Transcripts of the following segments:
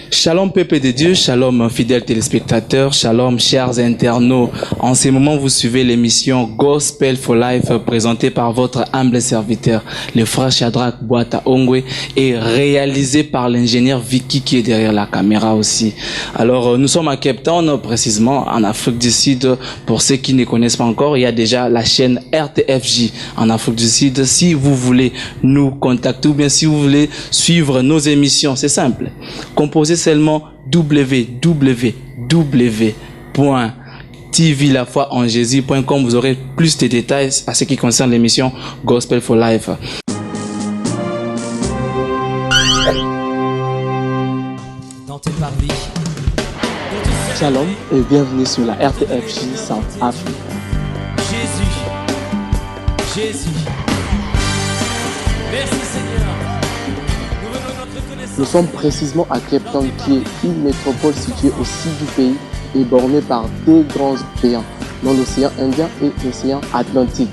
Shalom peuple de Dieu, shalom fidèles téléspectateurs, shalom chers internautes. En ce moment, vous suivez l'émission Gospel for Life présentée par votre humble serviteur, le frère Shadrach Boata Ongwe, et réalisée par l'ingénieur Vicky qui est derrière la caméra aussi. Alors, nous sommes à Cape Town, précisément en Afrique du Sud. Pour ceux qui ne connaissent pas encore, il y a déjà la chaîne RTFJ en Afrique du Sud. Si vous voulez nous contacter ou bien si vous voulez suivre nos émissions, c'est simple. Composez seulement www.tvlafoienjésus.com. Vous aurez plus de détails à ce qui concerne l'émission Gospel for Life. Shalom et bienvenue sur la RTFJ South Africa. Jésus. Merci Seigneur. Nous sommes précisément à Cape Town, qui est une métropole située au sud du pays et bornée par deux grands océans, dans l'océan Indien et l'océan Atlantique.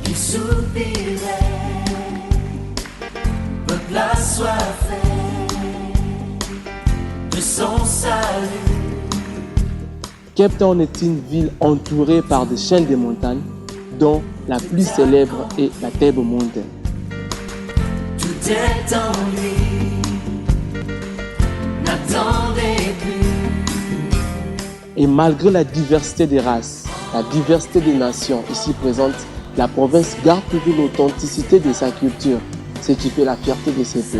Qui soupirait, peuple assoiffé de son salut. Cape Town est une ville entourée par des chaînes de montagnes, dont la plus célèbre est la Table Mountain. Tout est en lui, n'attendez plus. Et malgré la diversité des races, la diversité des nations ici présentes, la province garde toujours l'authenticité de sa culture, ce qui fait la fierté de ce pays.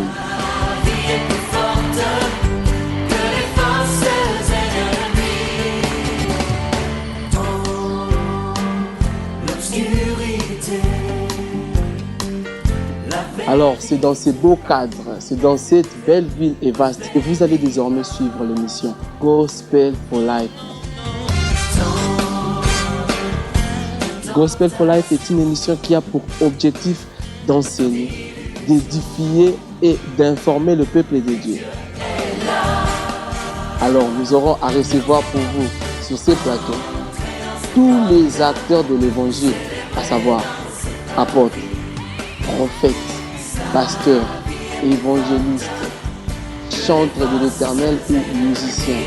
Alors, c'est dans ces beaux cadres, c'est dans cette belle ville et vaste que vous allez désormais suivre l'émission Gospel for Life. Gospel for Life est une émission qui a pour objectif d'enseigner, d'édifier et d'informer le peuple de Dieu. Alors, nous aurons à recevoir pour vous sur ces plateaux tous les acteurs de l'évangile, à savoir apôtres, prophètes, pasteurs, évangélistes, chantres de l'Éternel ou musiciens.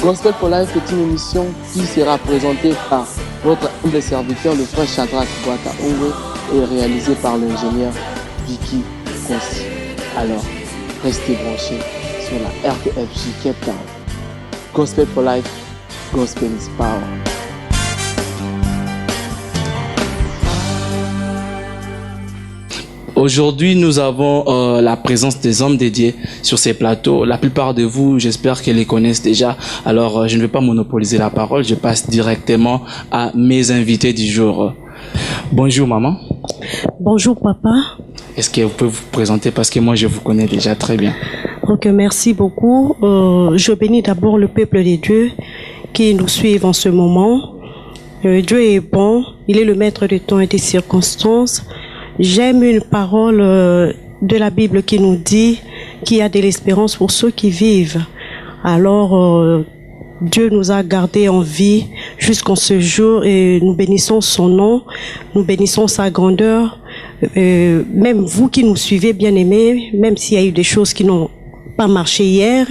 Gospel for Life est une émission qui sera présentée par votre humble serviteur, le frère Shadrach Boata Ongwe, et réalisée par l'ingénieur Vicky Consi. Alors, restez branchés sur la RTFJ Cape Town. Gospel for Life, Gospel is Power. Aujourd'hui, nous avons la présence des hommes dédiés sur ces plateaux. La plupart de vous, j'espère qu'ils les connaissent déjà. Alors, je ne vais pas monopoliser la parole. Je passe directement à mes invités du jour. Bonjour, maman. Bonjour, papa. Est-ce que vous pouvez vous présenter parce que moi, je vous connais déjà très bien. Ok, merci beaucoup. Je bénis d'abord le peuple de Dieu qui nous suivent en ce moment. Dieu est bon. Il est le maître du temps et des circonstances. J'aime une parole de la Bible qui nous dit qu'il y a de l'espérance pour ceux qui vivent. Alors, Dieu nous a gardés en vie jusqu'en ce jour et nous bénissons son nom, nous bénissons sa grandeur. Même vous qui nous suivez, bien-aimés, même s'il y a eu des choses qui n'ont pas marché hier,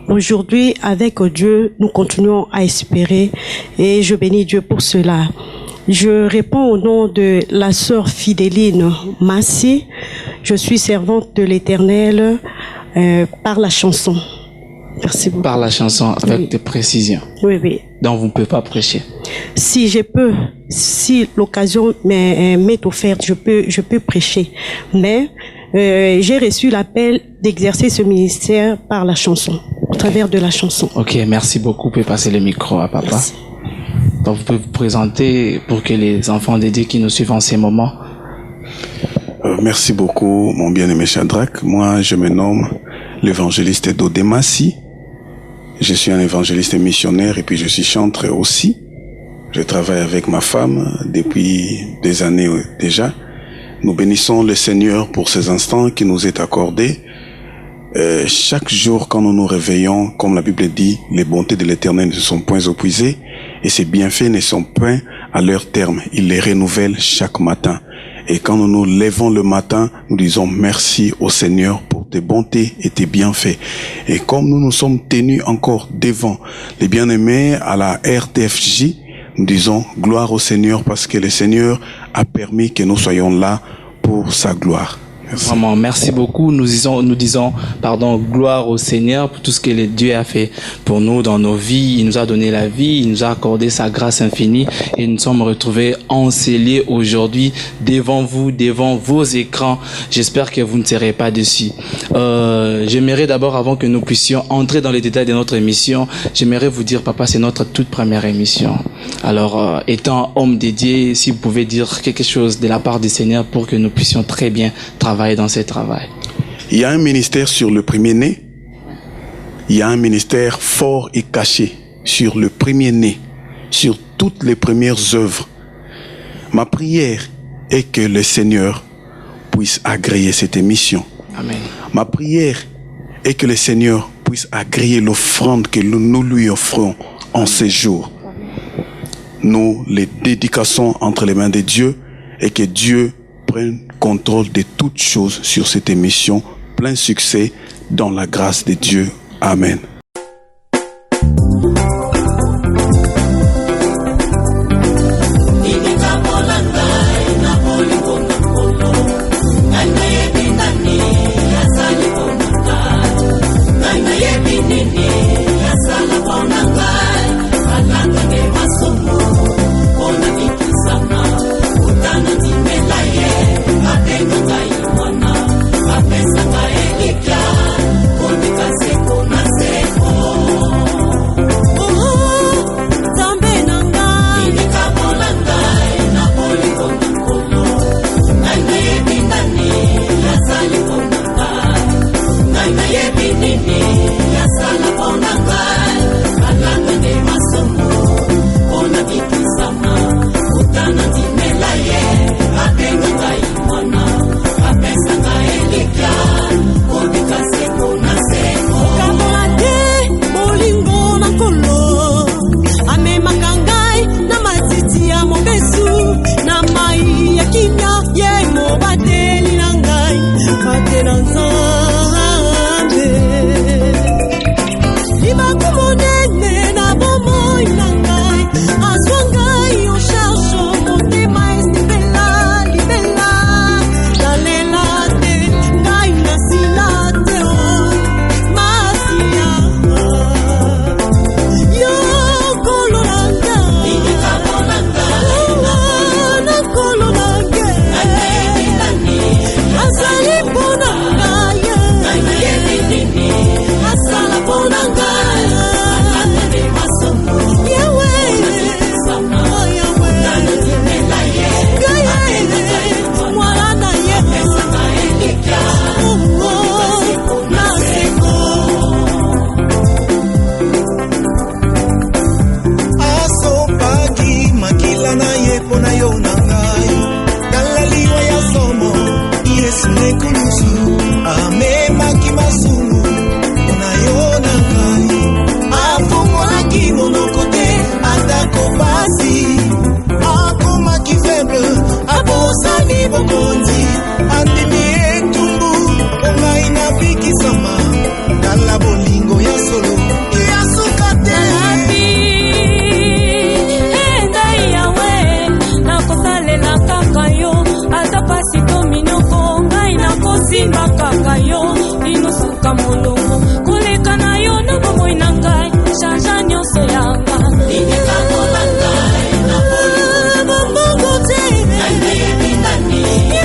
aujourd'hui, avec Dieu, nous continuons à espérer et je bénis Dieu pour cela. Je réponds au nom de la sœur Fidéline Massi. Je suis servante de l'Éternel par la chanson. Merci beaucoup. Par la chanson, avec des précisions. Oui, oui. Donc, vous ne pouvez pas prêcher. Si je peux, si l'occasion m'est offerte, je peux prêcher. Mais j'ai reçu l'appel d'exercer ce ministère par la chanson, au travers de la chanson. Ok, merci beaucoup. Vous pouvez passer le micro à papa. Merci. Donc, vous pouvez vous présenter pour que les enfants de Dieu qui nous suivent en ces moments. Merci beaucoup, mon bien-aimé Shadrach. Moi, je me nomme l'évangéliste Dodé Massi. Je suis un évangéliste missionnaire et puis je suis chanteur aussi. Je travaille avec ma femme depuis des années déjà. Nous bénissons le Seigneur pour ces instants qui nous est accordé. Chaque jour, quand nous nous réveillons, comme la Bible dit, les bontés de l'Éternel ne sont point épuisées et ses bienfaits ne sont point à leur terme. Il les renouvelle chaque matin. Et quand nous nous levons le matin, nous disons merci au Seigneur pour tes bontés et tes bienfaits. Et comme nous nous sommes tenus encore devant les bien-aimés à la RTFJ, nous disons gloire au Seigneur parce que le Seigneur a permis que nous soyons là pour sa gloire. Merci. Vraiment, merci beaucoup. Nous disons, gloire au Seigneur pour tout ce que le Dieu a fait pour nous dans nos vies. Il nous a donné la vie, il nous a accordé sa grâce infinie et nous sommes retrouvés encelés aujourd'hui devant vous, devant vos écrans. J'espère que vous ne serez pas déçus. J'aimerais d'abord, avant que nous puissions entrer dans les détails de notre émission, j'aimerais vous dire, papa, c'est notre toute première émission. Alors, étant homme dédié, si vous pouvez dire quelque chose de la part du Seigneur pour que nous puissions très bien travailler dans ce travail. Il y a un ministère sur le premier-né. Il y a un ministère fort et caché sur le premier-né, sur toutes les premières œuvres. Ma prière est que le Seigneur puisse agréer cette émission. Amen. Ma prière est que le Seigneur puisse agréer l'offrande que nous lui offrons en ces jours. Nous les dédicassons entre les mains de Dieu et que Dieu prenne contrôle de toutes choses sur cette émission. Plein succès dans la grâce de Dieu. Amen.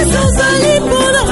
Yes,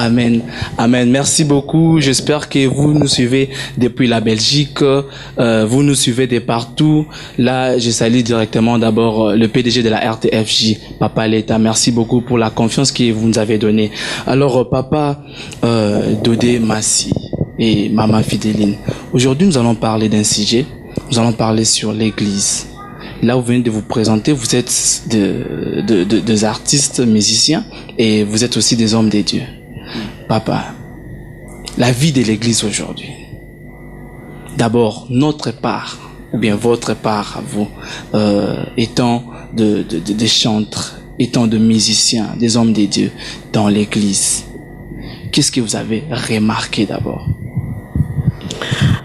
Amen. Amen. Merci beaucoup. J'espère que vous nous suivez depuis la Belgique. Vous nous suivez de partout. Là, je salue directement d'abord le PDG de la RTFJ, Papa Leta. Merci beaucoup pour la confiance que vous nous avez donnée. Alors, Papa Dodé Massi et Maman Fidéline, aujourd'hui, nous allons parler d'un sujet. Nous allons parler sur l'Église. Là, vous venez de vous présenter, vous êtes des artistes, musiciens, et vous êtes aussi des hommes de Dieu. Papa, la vie de l'Église aujourd'hui. D'abord, notre part, ou bien votre part à vous, étant des chantres, étant de musiciens, des hommes de Dieu dans l'Église. Qu'est-ce que vous avez remarqué d'abord?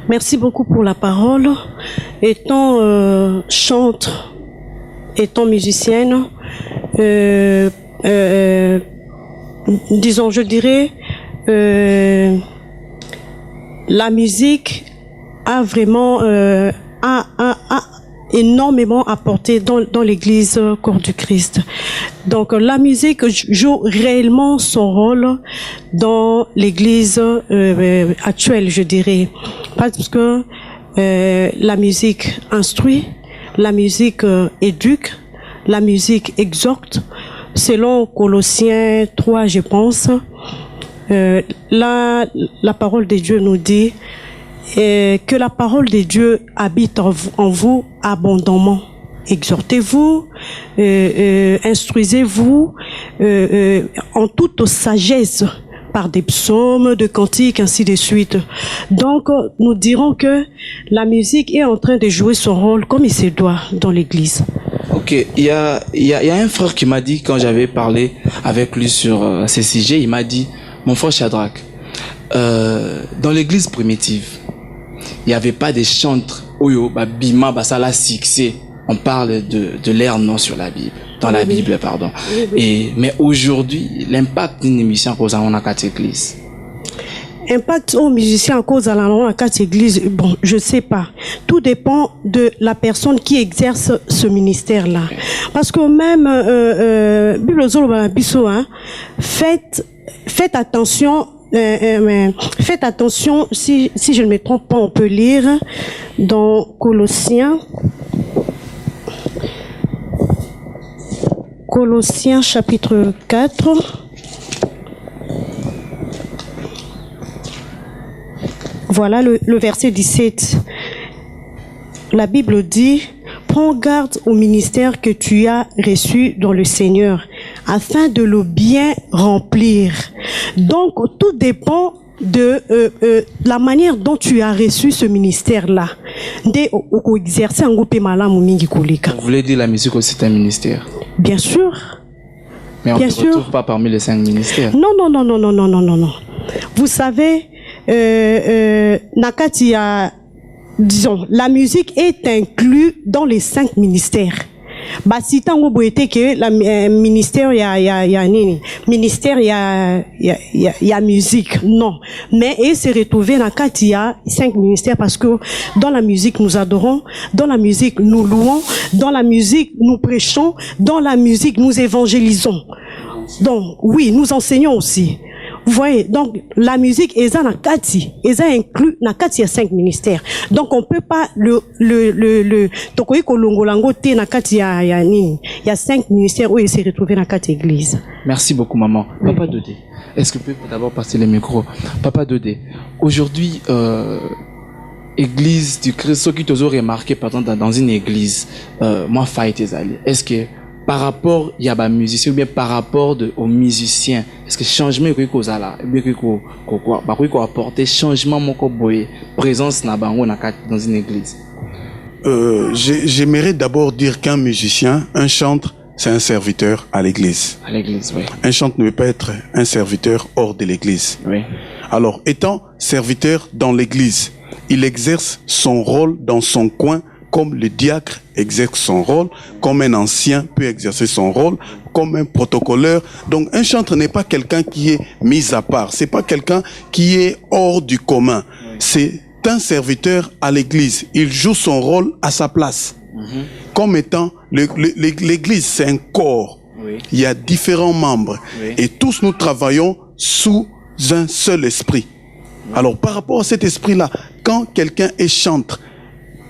Merci beaucoup pour la parole. Étant chantre, étant musicienne, disons, je dirais, la musique a vraiment a énormément apporté dans l'Église Corps du Christ. Donc la musique joue réellement son rôle dans l'Église actuelle, je dirais, parce que la musique instruit, la musique éduque, la musique exhorte. Selon Colossiens 3, je pense, la parole de Dieu nous dit que la parole de Dieu habite en vous abondamment. Exhortez-vous, instruisez-vous en toute sagesse par des psaumes, de cantiques, ainsi de suite. Donc, nous dirons que la musique est en train de jouer son rôle comme il se doit dans l'Église. Ok, il y a un frère qui m'a dit, quand j'avais parlé avec lui sur ces sujets, il m'a dit, mon frère Shadrach, dans l'église primitive, il n'y avait pas des chantres, oyo, bima, basala, succès. On parle de l'air non sur la Bible, dans la Bible, pardon. Mais aujourd'hui, l'impact d'une émission cause à la carte église. Impact aux musiciens à cause de la carte église, bon, je sais pas. Tout dépend de la personne qui exerce ce ministère-là. Parce que même, Bible Zolo Bisso, hein, faites attention. Faites attention, si je ne me trompe pas, on peut lire dans Colossiens chapitre 4. Voilà le verset 17. La Bible dit: prends garde au ministère que tu as reçu dans le Seigneur, afin de le bien remplir. Donc, tout dépend de la manière dont tu as reçu ce ministère-là. Vous voulez dire la musique aussi c'est un ministère? Bien sûr. Mais on ne se retrouve pas parmi les 5 ministères. Non. Vous savez, Nakati a, disons, la musique est inclue dans les 5 ministères. Bah si tango boité que la ministère il y a musique, non, mais et se retrouver dans il y a 5 ministères parce que dans la musique nous adorons, dans la musique nous louons, dans la musique nous prêchons, dans la musique nous évangélisons. Donc oui, nous enseignons aussi. Vous voyez, donc la musique est inclus dans 5 ministères. Donc on peut pas il y a 5 ministères où il s'est retrouvé dans 4 églises. Merci beaucoup maman. Papa Dodé, est-ce que vous pouvez d'abord passer le micro? Papa Dodé, aujourd'hui église du Christ, ce qui t'ont remarqué par exemple dans une église, moi fight est-ce que par rapport il y a des musiciens ou bien par rapport aux musiciens, est-ce que changement que cause là bien que quoi apporter changement mon boy présence dans une église? J'aimerais d'abord dire qu'un musicien, un chantre, c'est un serviteur à l'église. À l'église, oui. Un chantre ne peut pas être un serviteur hors de l'église. Oui. Alors, étant serviteur dans l'église, il exerce son rôle dans son coin comme le diacre exerce son rôle, comme un ancien peut exercer son rôle, comme un protocolaire. Donc un chantre n'est pas quelqu'un qui est mis à part, c'est pas quelqu'un qui est hors du commun. C'est un serviteur à l'église, il joue son rôle à sa place. Comme étant l'église, c'est un corps. Oui. Il y a différents membres et tous nous travaillons sous un seul esprit. Alors, par rapport à cet esprit-là, quand quelqu'un est chantre,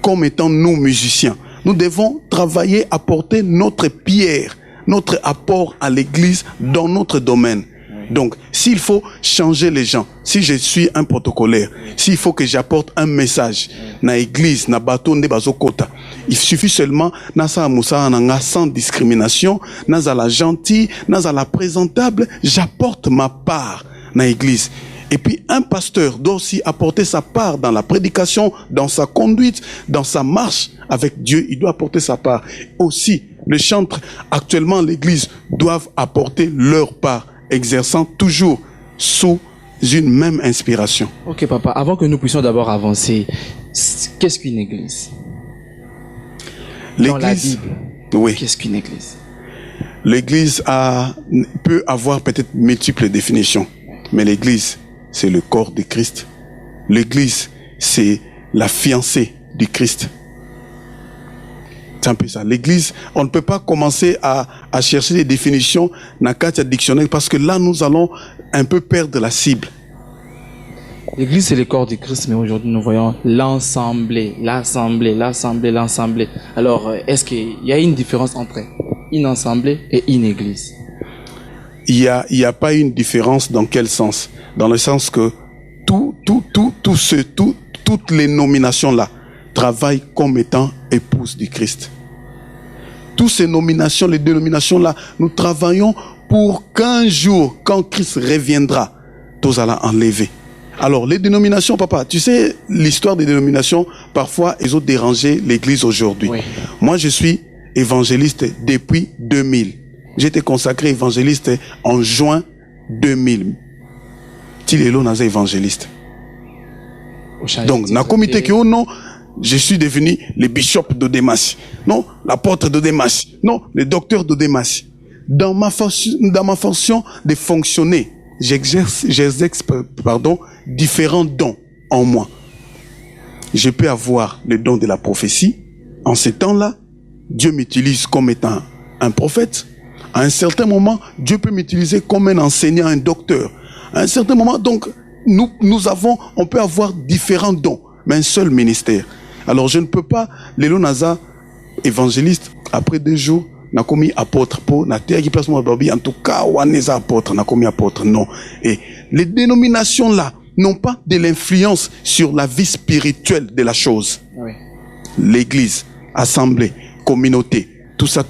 comme étant nous musiciens, nous devons travailler à porter notre pierre, notre apport à l'église dans notre domaine. Donc, s'il faut changer les gens, si je suis un protocolaire, s'il faut que j'apporte un message dans l'église, dans bateau de bazokota, il suffit seulement sans discrimination, dans la gentille, dans la présentable, j'apporte ma part dans l'église. Et puis un pasteur doit aussi apporter sa part dans la prédication, dans sa conduite, dans sa marche avec Dieu. Il doit apporter sa part. Aussi, les chantres actuellement l'église doivent apporter leur part, exerçant toujours sous une même inspiration. Ok papa, avant que nous puissions d'abord avancer, qu'est-ce qu'une église? Dans la Bible, oui. Qu'est-ce qu'une église? L'église peut avoir peut-être multiples définitions, mais l'église, c'est le corps de Christ. L'église, c'est la fiancée du Christ. C'est un peu ça. L'église, on ne peut pas commencer à chercher des définitions dans le dictionnaire parce que là, nous allons un peu perdre la cible. L'église, c'est le corps du Christ, mais aujourd'hui, nous voyons l'assemblée. Alors, est-ce qu'il y a une différence entre une assemblée et une église? Il y a pas une différence dans quel sens? Dans le sens que toutes les nominations-là travaillent comme étant épouses du Christ. Toutes ces nominations, les dénominations-là, nous travaillons pour qu'un jour, quand Christ reviendra, tous allons enlever. Alors, les dénominations, papa, tu sais, l'histoire des dénominations, parfois, ils ont dérangé l'église aujourd'hui. Oui. Moi, je suis évangéliste depuis 2000. J'ai été consacré évangéliste en juin 2000. Tilelo naza évangéliste. Donc, dans le comité qui non, je suis devenu le bishop d'Odémas. Non, l'apôtre d'Odémas. Non, le docteur d'Odémas. Dans ma fonction de fonctionner, j'exerce différents dons en moi. Je peux avoir le don de la prophétie. En ces temps-là, Dieu m'utilise comme étant un prophète. À un certain moment, Dieu peut m'utiliser comme un enseignant, un docteur. À un certain moment, donc, on peut avoir différents dons, mais un seul ministère. Alors, je ne peux pas, Lelo Naza, évangéliste, après 2 jours, n'a commis apôtre, n'a qui place mon babi, en tout cas, ou apôtre, n'a commis apôtre, non. Et les dénominations là n'ont pas de l'influence sur la vie spirituelle de la chose. Oui. L'église, assemblée, communauté, tout ça,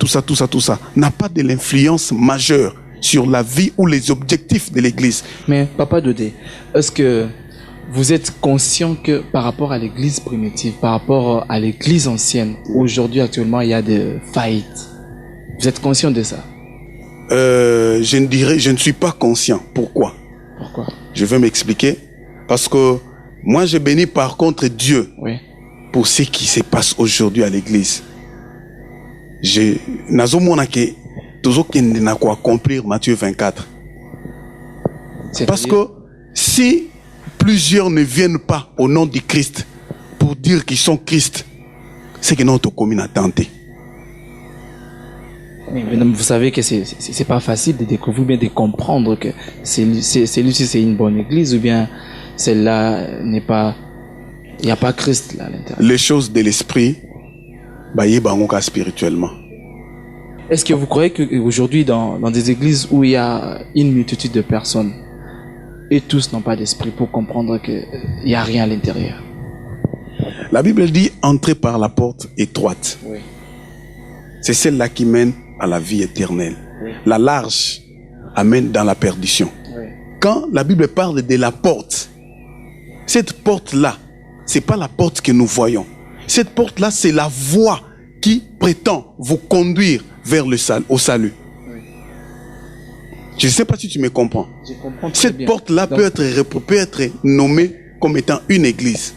n'a pas de l'influence majeure sur la vie ou les objectifs de l'église. Mais Papa Dodé, est-ce que vous êtes conscient que par rapport à l'église primitive, par rapport à l'église ancienne, aujourd'hui actuellement il y a des faillites? Vous êtes conscient de ça? Je ne suis pas conscient. Pourquoi? Je vais m'expliquer. Parce que moi je bénis par contre Dieu, oui, pour ce qui se passe aujourd'hui à l'église. Accomplir Matthieu 24. Parce que si plusieurs ne viennent pas au nom du Christ pour dire qu'ils sont Christ, c'est que notre commune a tenté. Mais vous savez que c'est pas facile de découvrir, bien de comprendre que celui-ci c'est une bonne église ou bien celle-là n'est pas, il n'y a pas Christ là à l'intérieur. Les choses de l'esprit, spirituellement. Est-ce que vous croyez qu'aujourd'hui dans des églises où il y a une multitude de personnes et tous n'ont pas d'esprit pour comprendre qu'il n'y a rien à l'intérieur? La Bible dit entrez par la porte étroite. Oui. C'est celle-là qui mène à la vie éternelle. Oui. La large amène dans la perdition. Oui. Quand la Bible parle de la porte, cette porte-là, c'est pas la porte que nous voyons. Cette porte-là, c'est la voie qui prétend vous conduire vers au salut. Oui. Je ne sais pas si tu me comprends. Je comprends très cette porte-là peut être nommée comme étant une église.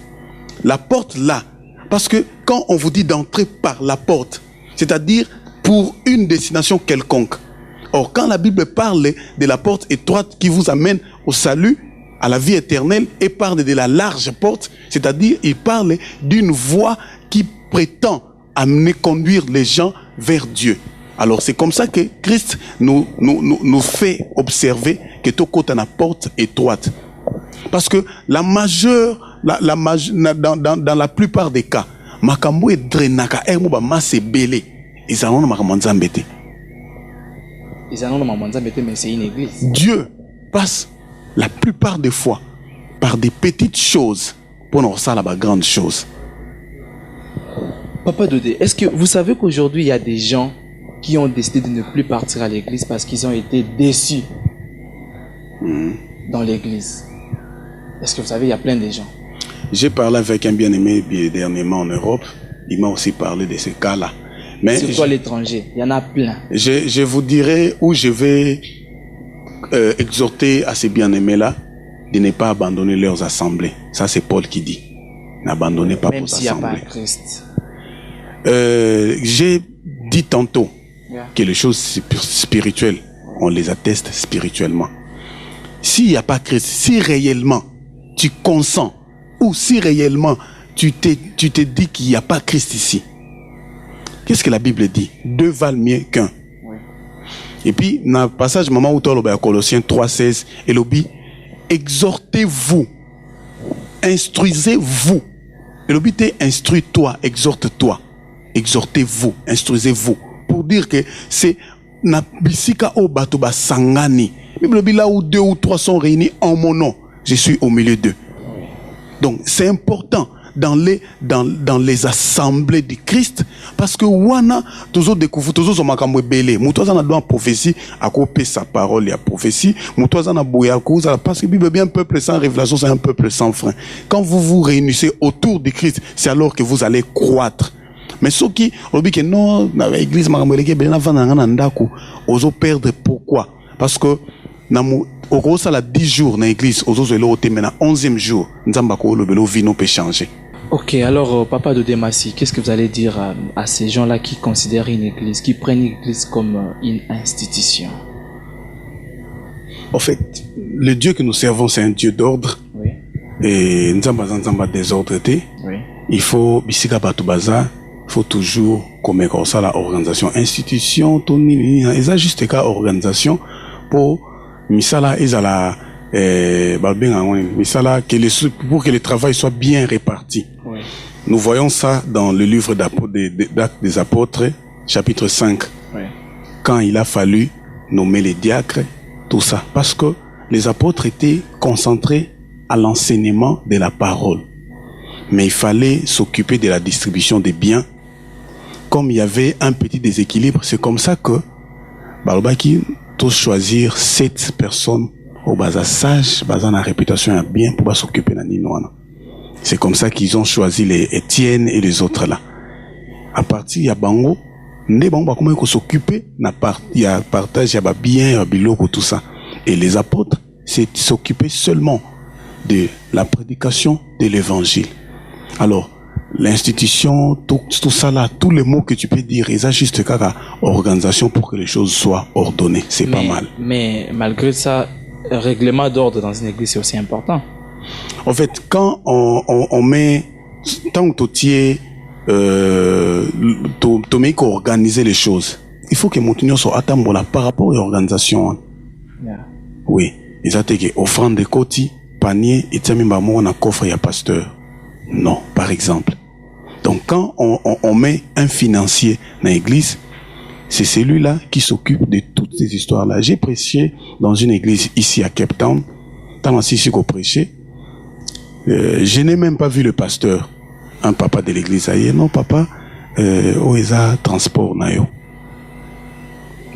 La porte-là, parce que quand on vous dit d'entrer par la porte, c'est-à-dire pour une destination quelconque. Or, quand la Bible parle de la porte étroite qui vous amène au salut, à la vie éternelle, et parle de la large porte, c'est-à-dire il parle d'une voie qui prétend amener, conduire les gens vers Dieu. Alors c'est comme ça que Christ nous fait observer que tout côté na porte étroite. Parce que dans la plupart des cas, makambo et drenaka emo ba masse belé. Ils allons makambo nzambete. Ils allons makambo mais c'est une église. Dieu passe la plupart des fois par des petites choses pour nous ressortir la grande chose. Papa Dodé, est-ce que vous savez qu'aujourd'hui il y a des gens qui ont décidé de ne plus partir à l'église parce qu'ils ont été déçus dans l'église? Est-ce que vous savez, il y a plein de gens. J'ai parlé avec un bien-aimé dernièrement en Europe. Il m'a aussi parlé de ces cas-là. Mais surtout à l'étranger, il y en a plein. Je vous dirai où je vais exhorter à ces bien-aimés-là de ne pas abandonner leurs assemblées. Ça, c'est Paul qui dit. N'abandonnez pas vos assemblées. Même s'il n'y a pas Christ. J'ai dit tantôt que les choses spirituelles, on les atteste spirituellement. S'il n'y a pas Christ, si réellement tu consens, ou si réellement tu te dis qu'il n'y a pas Christ ici, qu'est-ce que la Bible dit? Deux valent mieux qu'un. Oui. Et puis, dans le passage, moment où tu as Colossiens 3,16, et le dit, exhortez-vous, instruisez-vous. Et le but est instruis-toi, exhorte-toi, exhortez-vous, instruisez-vous. Pour dire que c'est na bisika o batoba sangani. Bible là où 2 ou 3 sont réunis en mon nom, je suis au milieu d'eux. Donc c'est important dans les assemblées de Christ parce que wana toujours découvrir toujours son makambo belé. Mutoza na doit prophétie à couper sa parole et à prophétie. Mutoza na boya cause parce que Bible bien un peuple sans révélation c'est un peuple sans frein. Quand vous vous réunissez autour de Christ, c'est alors que vous allez croître. Mais ceux qui ont dit que non, dans l'église, oso perdre pourquoi? Parce que au ça la 10 jours dans l'église, oso maintenant 11e jour, nzambako le belo vino peut changer. Ok, alors Papa Dodé Massi, qu'est-ce que vous allez dire à ces gens-là qui considèrent une église, qui prennent l'église comme une institution? En fait, le Dieu que nous servons, c'est un Dieu d'ordre. Oui. Et nzamba désordreté. Oui. Il faut bisika batubaza. Il faut toujours comme ça la organisation institution toni ils a juste cas organisation pour misala ezala misala pour que le travail soit bien réparti. Oui. Nous voyons ça dans le livre d'Actes des Apôtres chapitre 5. Oui. Quand il a fallu nommer les diacres, tout ça parce que les apôtres étaient concentrés à l'enseignement de la parole. Mais il fallait s'occuper de la distribution des biens. Comme il y avait un petit déséquilibre, c'est comme ça que Balobaki tous choisir 7 personnes au baza sage, baza na réputation bien pour s'occuper de Ninoana. C'est comme ça qu'ils ont choisi les Étienne et les autres là. À partir de Bango, ne Bango comment ils s'occuper na il y a partage, il y a bien, il y a biloko tout ça. Et les apôtres, c'est s'occuper seulement de la prédication de l'évangile. Alors l'institution, tout ça là, tous les mots que tu peux dire, ils ont juste qu'à organisation pour que les choses soient ordonnées. C'est pas mal. Mais malgré ça, le règlement d'ordre dans une église, c'est aussi important. En fait, quand on met, tant que tu mets qu'à organiser les choses, il faut que mon soit attendre par rapport à l'organisation. Yeah. Oui. Ils ont dit offrande de côté, panier, et tu as un coffre et un pasteur. Non, par exemple. Donc quand on met un financier dans l'église, c'est celui-là qui s'occupe de toutes ces histoires-là. J'ai prêché dans une église ici à Cape Town. Tant ici qu'on prêchait, je n'ai même pas vu le pasteur, un papa de l'église. Non, papa, oeza transport nayo.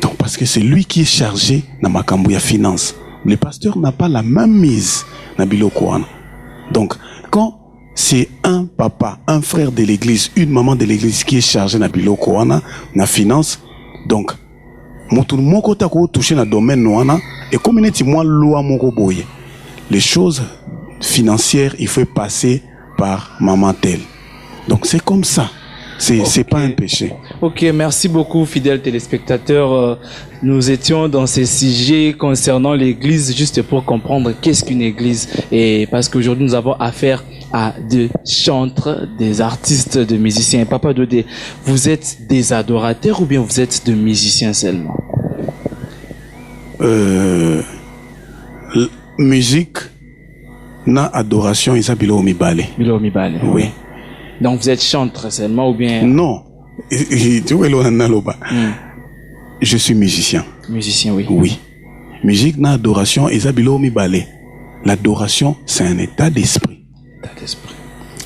Donc parce que c'est lui qui est chargé dans ma cambouya finance. Le pasteur n'a pas la même mise dans Bilokouana. Donc quand c'est un papa, un frère de l'église, une maman de l'église qui est chargée na biloko wana na finance. Donc motu moko tako toucher na domaine wana et comme neti moi loi moko boye. Les choses financières, il faut passer par maman telle. Donc c'est comme ça. C'est pas un péché. Ok, merci beaucoup, fidèles téléspectateurs. Nous étions dans ces sujets concernant l'église, juste pour comprendre qu'est-ce qu'une église. Et parce qu'aujourd'hui, nous avons affaire à des chantres, des artistes, des musiciens. Papa Dodé, vous êtes des adorateurs ou bien vous êtes des musiciens seulement? Musique, na adoration, Isabilo Mibale. Bilo Mibale, oui. Donc vous êtes chantre seulement ou bien... Non. Je suis musicien. Musicien, oui. Oui. Musique, na adoration, Isabilo Mibale. L'adoration, c'est un état d'esprit.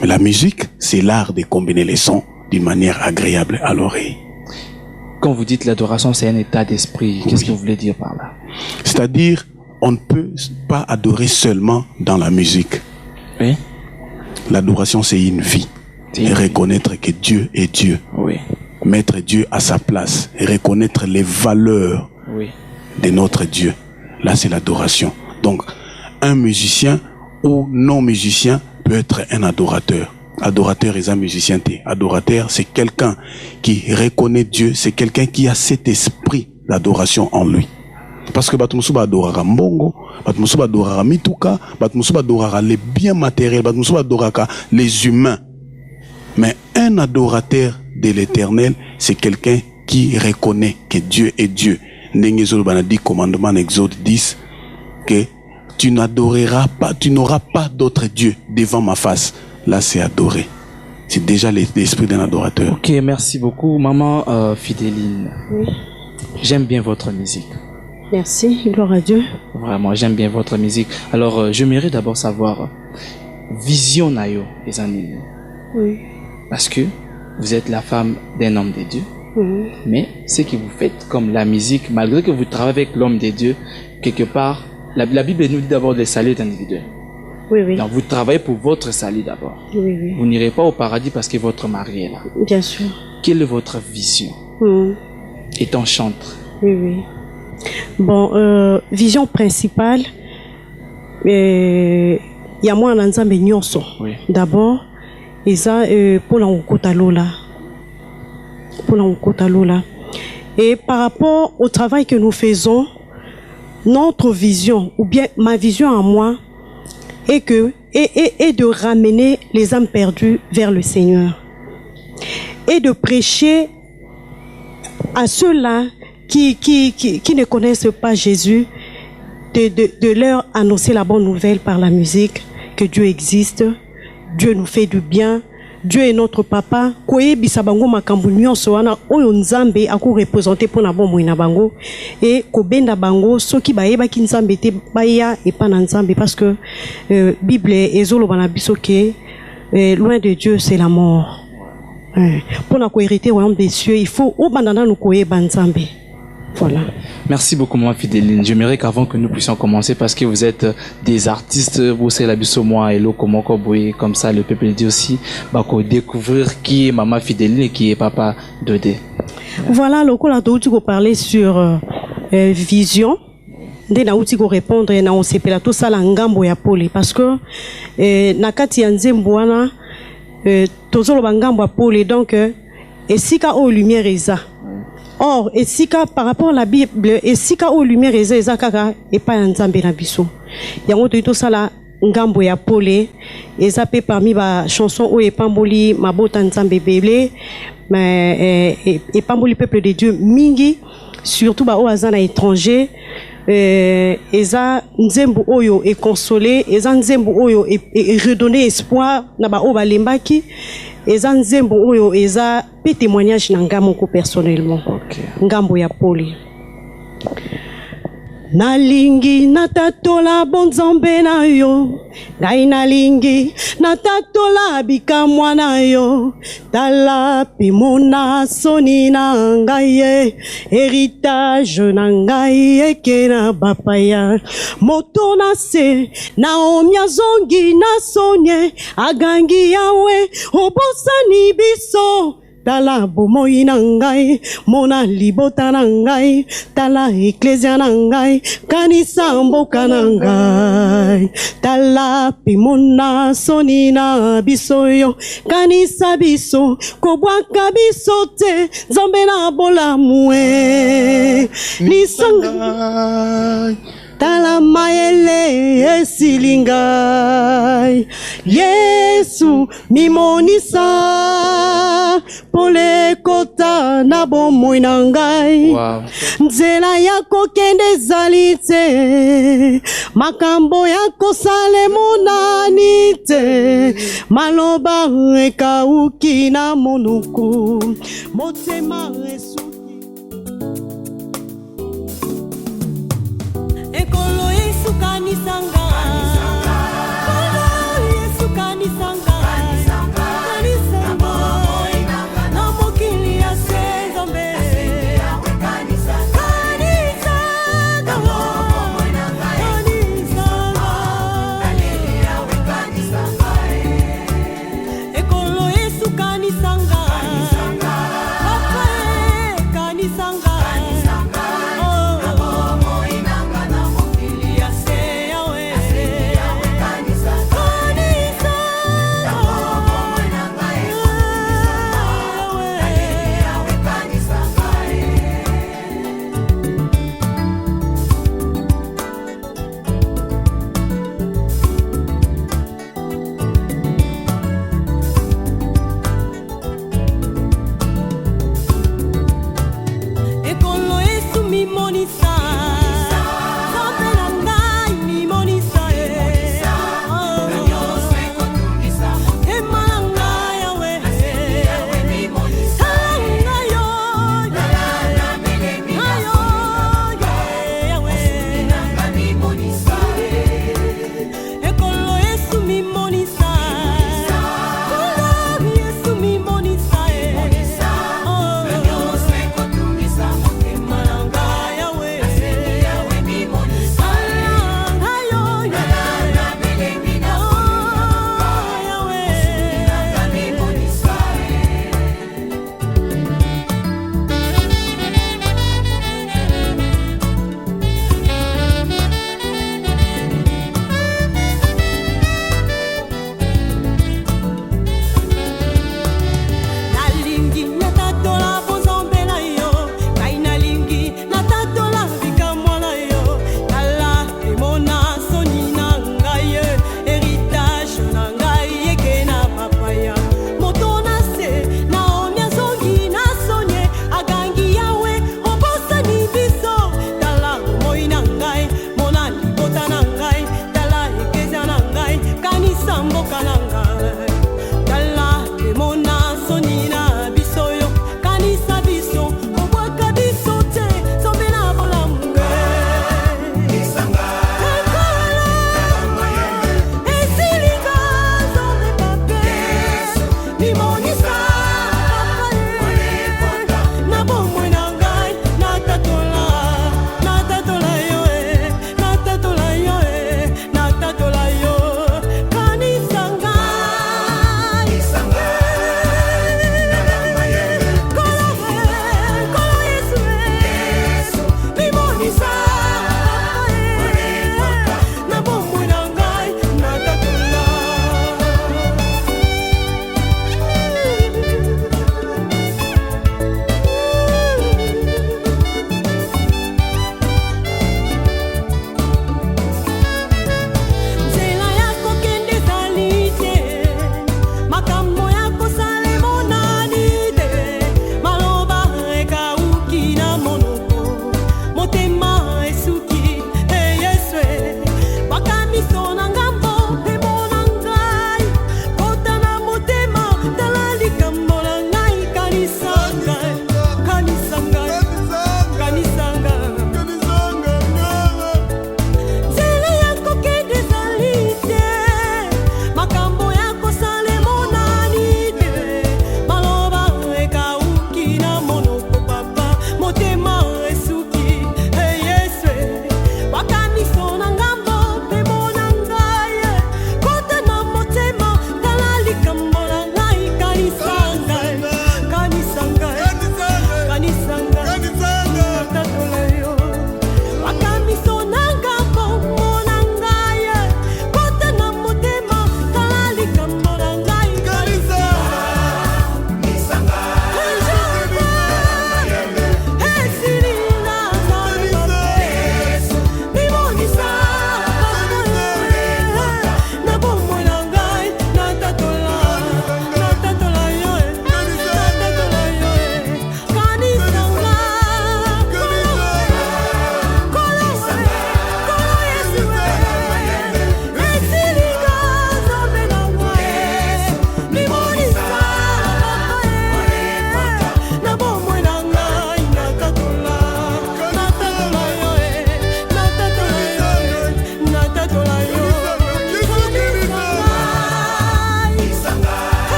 Mais la musique, c'est l'art de combiner les sons d'une manière agréable à l'oreille. Quand vous dites l'adoration, c'est un état d'esprit, qu'est-ce que vous voulez dire par là? C'est-à-dire, on ne peut pas adorer seulement dans la musique. Oui. L'adoration, c'est une vie. Et reconnaître que Dieu est Dieu. Oui. Mettre Dieu à sa place. Et reconnaître les valeurs de notre Dieu. Là, c'est l'adoration. Donc, un musicien ou non-musicien peut être un adorateur. Adorateur est un musicien. Adorateur, c'est quelqu'un qui reconnaît Dieu. C'est quelqu'un qui a cet esprit d'adoration en lui. Parce que Batumusuba adorera Mbongo, Batumusuba adorera Mituka, Batumusuba adorera les biens matériels, Batumusuba adorera les humains. Mais un adorateur de l'Éternel, c'est quelqu'un qui reconnaît que Dieu est Dieu. Ndengezolo banadi commandement en Exode 10 que tu n'adoreras pas, tu n'auras pas d'autre Dieu devant ma face. Là, c'est adorer. C'est déjà l'esprit d'un adorateur. Ok, merci beaucoup, maman Fidéline. Oui. J'aime bien votre musique. Merci, gloire à Dieu. Vraiment, j'aime bien votre musique. Alors, j'aimerais d'abord savoir, vision nayo, les amis. Oui. Parce que vous êtes la femme d'un homme de Dieu. Mais ce que vous faites comme la musique, malgré que vous travaillez avec l'homme de Dieu, quelque part, la Bible nous dit d'abord le salut individuel. Oui, oui. Donc vous travaillez pour votre salut d'abord. Oui, oui. Vous n'irez pas au paradis parce que votre mari est là. Bien sûr. Quelle est votre vision étant chantre? Oui, oui. Bon, vision principale, il y a moi en Nzambe nyonso. Oui. D'abord, et ça pour l'encotalola. Pour l'encotalola. Et par rapport au travail que nous faisons, notre vision, ou bien ma vision à moi, est de ramener les âmes perdues vers le Seigneur. Et de prêcher à ceux-là qui ne connaissent pas Jésus, de leur annoncer la bonne nouvelle par la musique, que Dieu existe, Dieu nous fait du bien, Dieu est notre papa. Koye bisabango makambu nyonso wana oyo nzambe aku représenter pour na bomoi na bango et kobenda bango soki bayeba ki nzambe te baya et pas na nzambe parce que Bible ezolo bana biso ke loin de Dieu c'est la mort. Pour na ko hériter royaume des cieux, il faut au bandana nous koyeba nzambe. Voilà. Merci beaucoup, maman Fidéline. J'aimerais qu'avant que nous puissions commencer, parce que vous êtes des artistes, vous savez la biso moi et l'eau comme ça, le peuple dit aussi, bah, découvrir qui est maman Fidéline et qui est papa Dodé. Voilà, le coup là, tu parler sur vision. Dès na uti ko répondre na on sepela tout ça la ngambo ya pole parce que nakati ya nzembo wana tozolo bangambo ya pole donc esika o lumière eza. Or, esika par rapport à la Bible, esika o lumière eza kaka et pas nzambe na biso. Yango to sala ngambo ya pole eza pe parmi ba chanson o epamboli mabota nzambe bele mais epamboli peuple de Dieu mingi surtout ba o azana étranger eza nzembo oyo et consoler eza nzembo oyo et redonner espoir na ba o balembaki eza nzembo oyo eza pe témoignage na ngamoko personnellement. Ngambo ya pole nalingi natatola bonzambe na yo ngai nalingi natatola bikamwa na yo tala pimona soni na ngai héritage na ngai eke na bapaya moto na se Naomi azongi na sonye agangi yawe obosani biso tala bomoi na ngai, mona libota na ngai, tala eklesia na ngai, kanisa mboka na ngai, tala pimona soni na biso yo, kanisa biso, kobwaka biso te, Nzambe na bolamue, lisanga, tala mayele esilingai, Yesu mimonisa, pole kota na bomoi na ngai, nzela yako kende zali te, makambo yako sale monani te, maloba ekauki na monuku, motema esuki. Ekolo Yesu kanisanga, Ekolo Yesu kanisanga, kanisanga, na mokili ya Nzambe, kanisanga, Ekolo Yesu kanisanga, Papa kanisanga.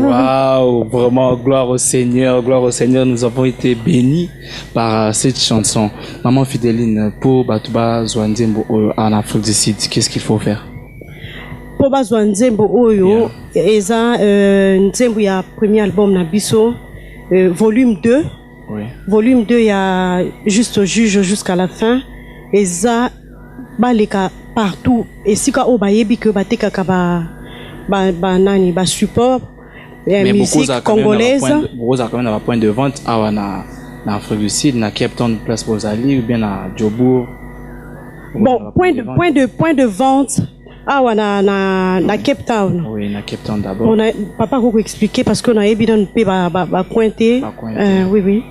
Waouh, vraiment, gloire au Seigneur, gloire au Seigneur. Nous avons été bénis par cette chanson. Maman Fidéline, pour Batuba Zwanzembo en Afrique du Sud, qu'est-ce qu'il faut faire? Pour Nzembo Oyo, eza Nzembo ya premier album na biso, volume 2. Oui. Volume 2 ya juste au juge jusqu'à la fin. Eza baleka partout. Et si ka obayebi que bateka ka ba nani ba support musique congolaise. Beaucoup a quand même un point de vente na Afrique du Sud, na Cape Town, place Bozali, ou bien na Djobourg. Bon, point de vente. Ah ouais, na Cape Town. Oui, na Cape Town d'abord. Papa vous expliquer parce qu'on a évidemment pointer. Oui, oui.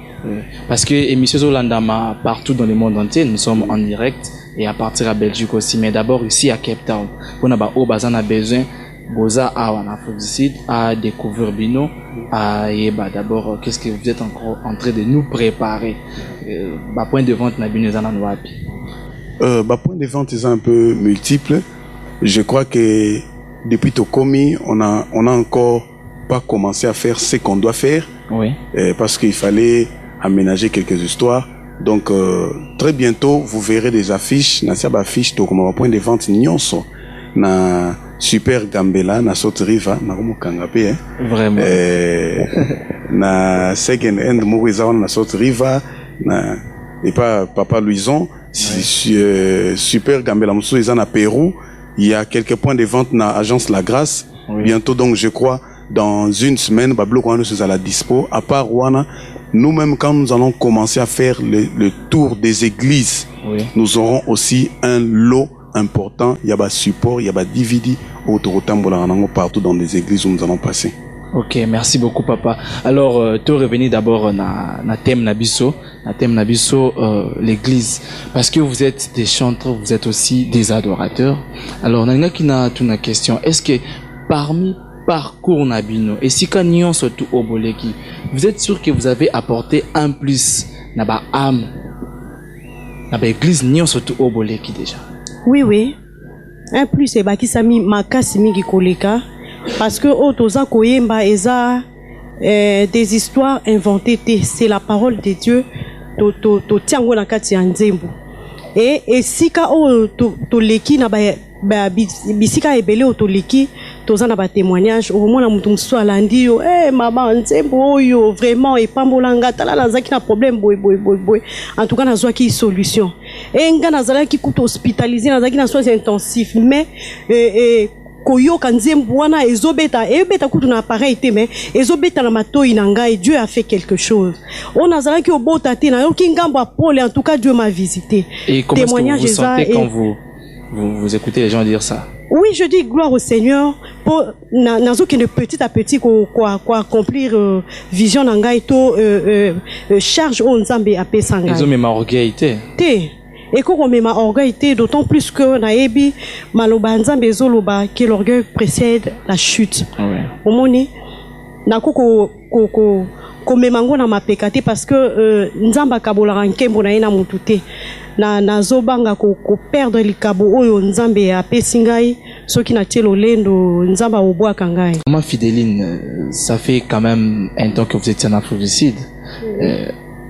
Parce que émission Zolandama partout dans le monde entier, nous sommes en direct et à partir à Belgique aussi, mais d'abord ici à Cape Town. On a besoin Boza en Afrique du Sud à découvrir Bino et d'abord qu'est-ce que vous êtes encore en train de nous préparer. Point de vente na Bino zana wapi. Point de vente est un peu multiple. Je crois que depuis Tokomi, on a encore pas commencé à faire ce qu'on doit faire. Oui. Parce qu'il fallait aménager quelques histoires. Donc, très bientôt, vous verrez des affiches. Na siaba affiche to comme point de vente nyonso na Super Gambela na Saute Riva na komo kangape hein. Vraiment. Na second end Mourizan na Saute Riva na et pas Papa Louison. Super Gambela Mousso ils en à Pérou. Il y a quelques points de vente dans l'agence La Grâce. Oui. Bientôt, donc, je crois, dans une semaine, Bablo Kouanou est à la dispo. À part Rwanda, nous-mêmes, quand nous allons commencer à faire le tour des églises, oui, nous aurons aussi un lot important. Il y a des supports, il y a des DVD, partout dans les églises où nous allons passer. Ok, merci beaucoup, papa. Alors, tu revenir d'abord na thème Nabiso, l'église, parce que vous êtes des chanteurs, vous êtes aussi des adorateurs. Alors, nanga qui n'a une question, est-ce que parmi parcours Nabino et si quand nous surtout au Boleki, vous êtes sûr que vous avez apporté un plus na ba âme, na ba église nous surtout au Boleki déjà? Oui, oui. Un plus c'est ba qui sami makasi mingi koleka. Parce que Otoza Koyemba eza des histoires inventées, c'est la parole de Dieu to tiango na kati ya nzembo. Et sika o to leki na ba bisika ebele o to leki toza na ba témoignage au mona mutu mso alandi yo maman nzembo yo vraiment et pambolanga tala nazaki na problème boy en tout cas nazwa ki solution. Et nga nazala ki kuto hospitalisé nazaki na soins intensifs mais koyoka nzembo wana ezobeta kutu na appareil te mais ezobeta na matoi na ngai. Dieu a fait quelque chose. On azala ki obota te na yoki ngambo apole, en tout cas Dieu m'a visité. Et comment est-ce que vous vous sentez quand vous écoutez les gens dire ça? Oui, je dis gloire au Seigneur pour nazo qui de petit à petit quoi accomplir vision na ngai to charge on nzambe apesa ngai. Ils ont même orgueil te. Et quand on met ma orgueil, d'autant plus que naebi maloba nzambe ezoloba que l'orgueil précède la chute. Au moni nako ko memango na mapekate parce que nzamba kabola nkembo na ina mutute na zobanga ko perdre likabo oyo nzambe apesi ngai soki na tielo lendo nzamba obwaka ngai. Maman Fidéline, ça fait quand même un temps que vous étiez en Afrique du Sud.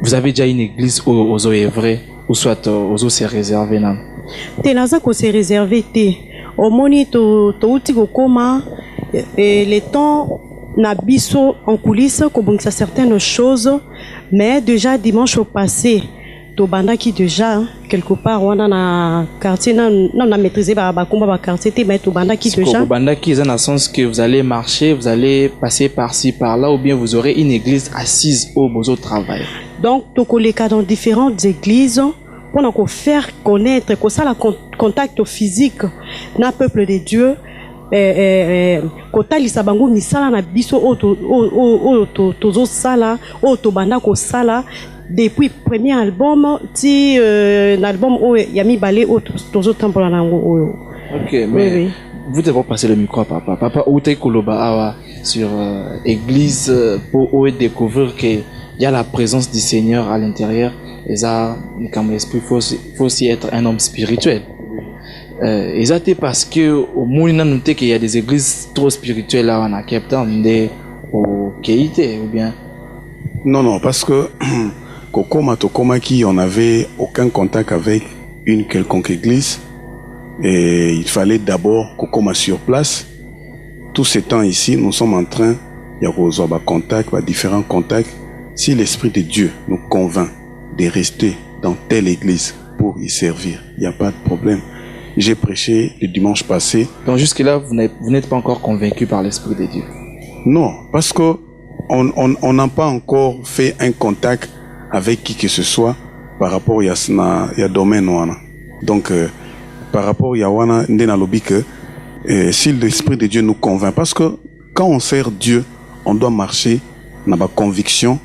Vous avez déjà une église aux Oevrais ou soit aux eaux c'est réservé là? Tenaza ko c'est réservé te. Au moni to uti ko koma les temps na biso en coulisses ko bongisa certaines choses mais déjà dimanche au passé to banda qui déjà quelque part on a na quartier na maîtriser ba combat ba quartier te mais to banda qui déjà to banda qui est dans le sens que vous allez marcher, vous allez passer par-ci par-là ou bien vous aurez une église assise au besoin travail. Donc to koleka dans différentes églises pour faire connaître que ça la contact physique na peuple de Dieu kotalisa bango misala na biso o tozo sala o to banda ko sala depuis premier album ti l'album o yami balé o tozo tambola nango o. OK, mais oui. Vous devez passer le micro papa ou te koloba awa sur église pour découvrir que il y a la présence du Seigneur à l'intérieur et ça comme l'esprit faut aussi être un homme spirituel. Et ça c'est parce que au moins il y a des églises trop spirituelles là en Cape Town au Keïté ou bien? Non, non, parce que Kokoma Tokomaki, on n'avait aucun contact avec une quelconque église. Et il fallait d'abord Kokoma sur place. Tout ce temps ici, nous sommes en train, il y a différents contacts. Si l'Esprit de Dieu nous convainc de rester dans telle église pour y servir, il n'y a pas de problème. J'ai prêché le dimanche passé. Donc jusque-là, vous n'êtes pas encore convaincu par l'Esprit de Dieu? Non, parce que on n'a pas encore fait un contact avec qui que ce soit par rapport à domaine wana. Donc par rapport à wana ndena lobi que si l'Esprit de Dieu nous convainc, parce que quand on sert Dieu, on doit marcher dans la conviction,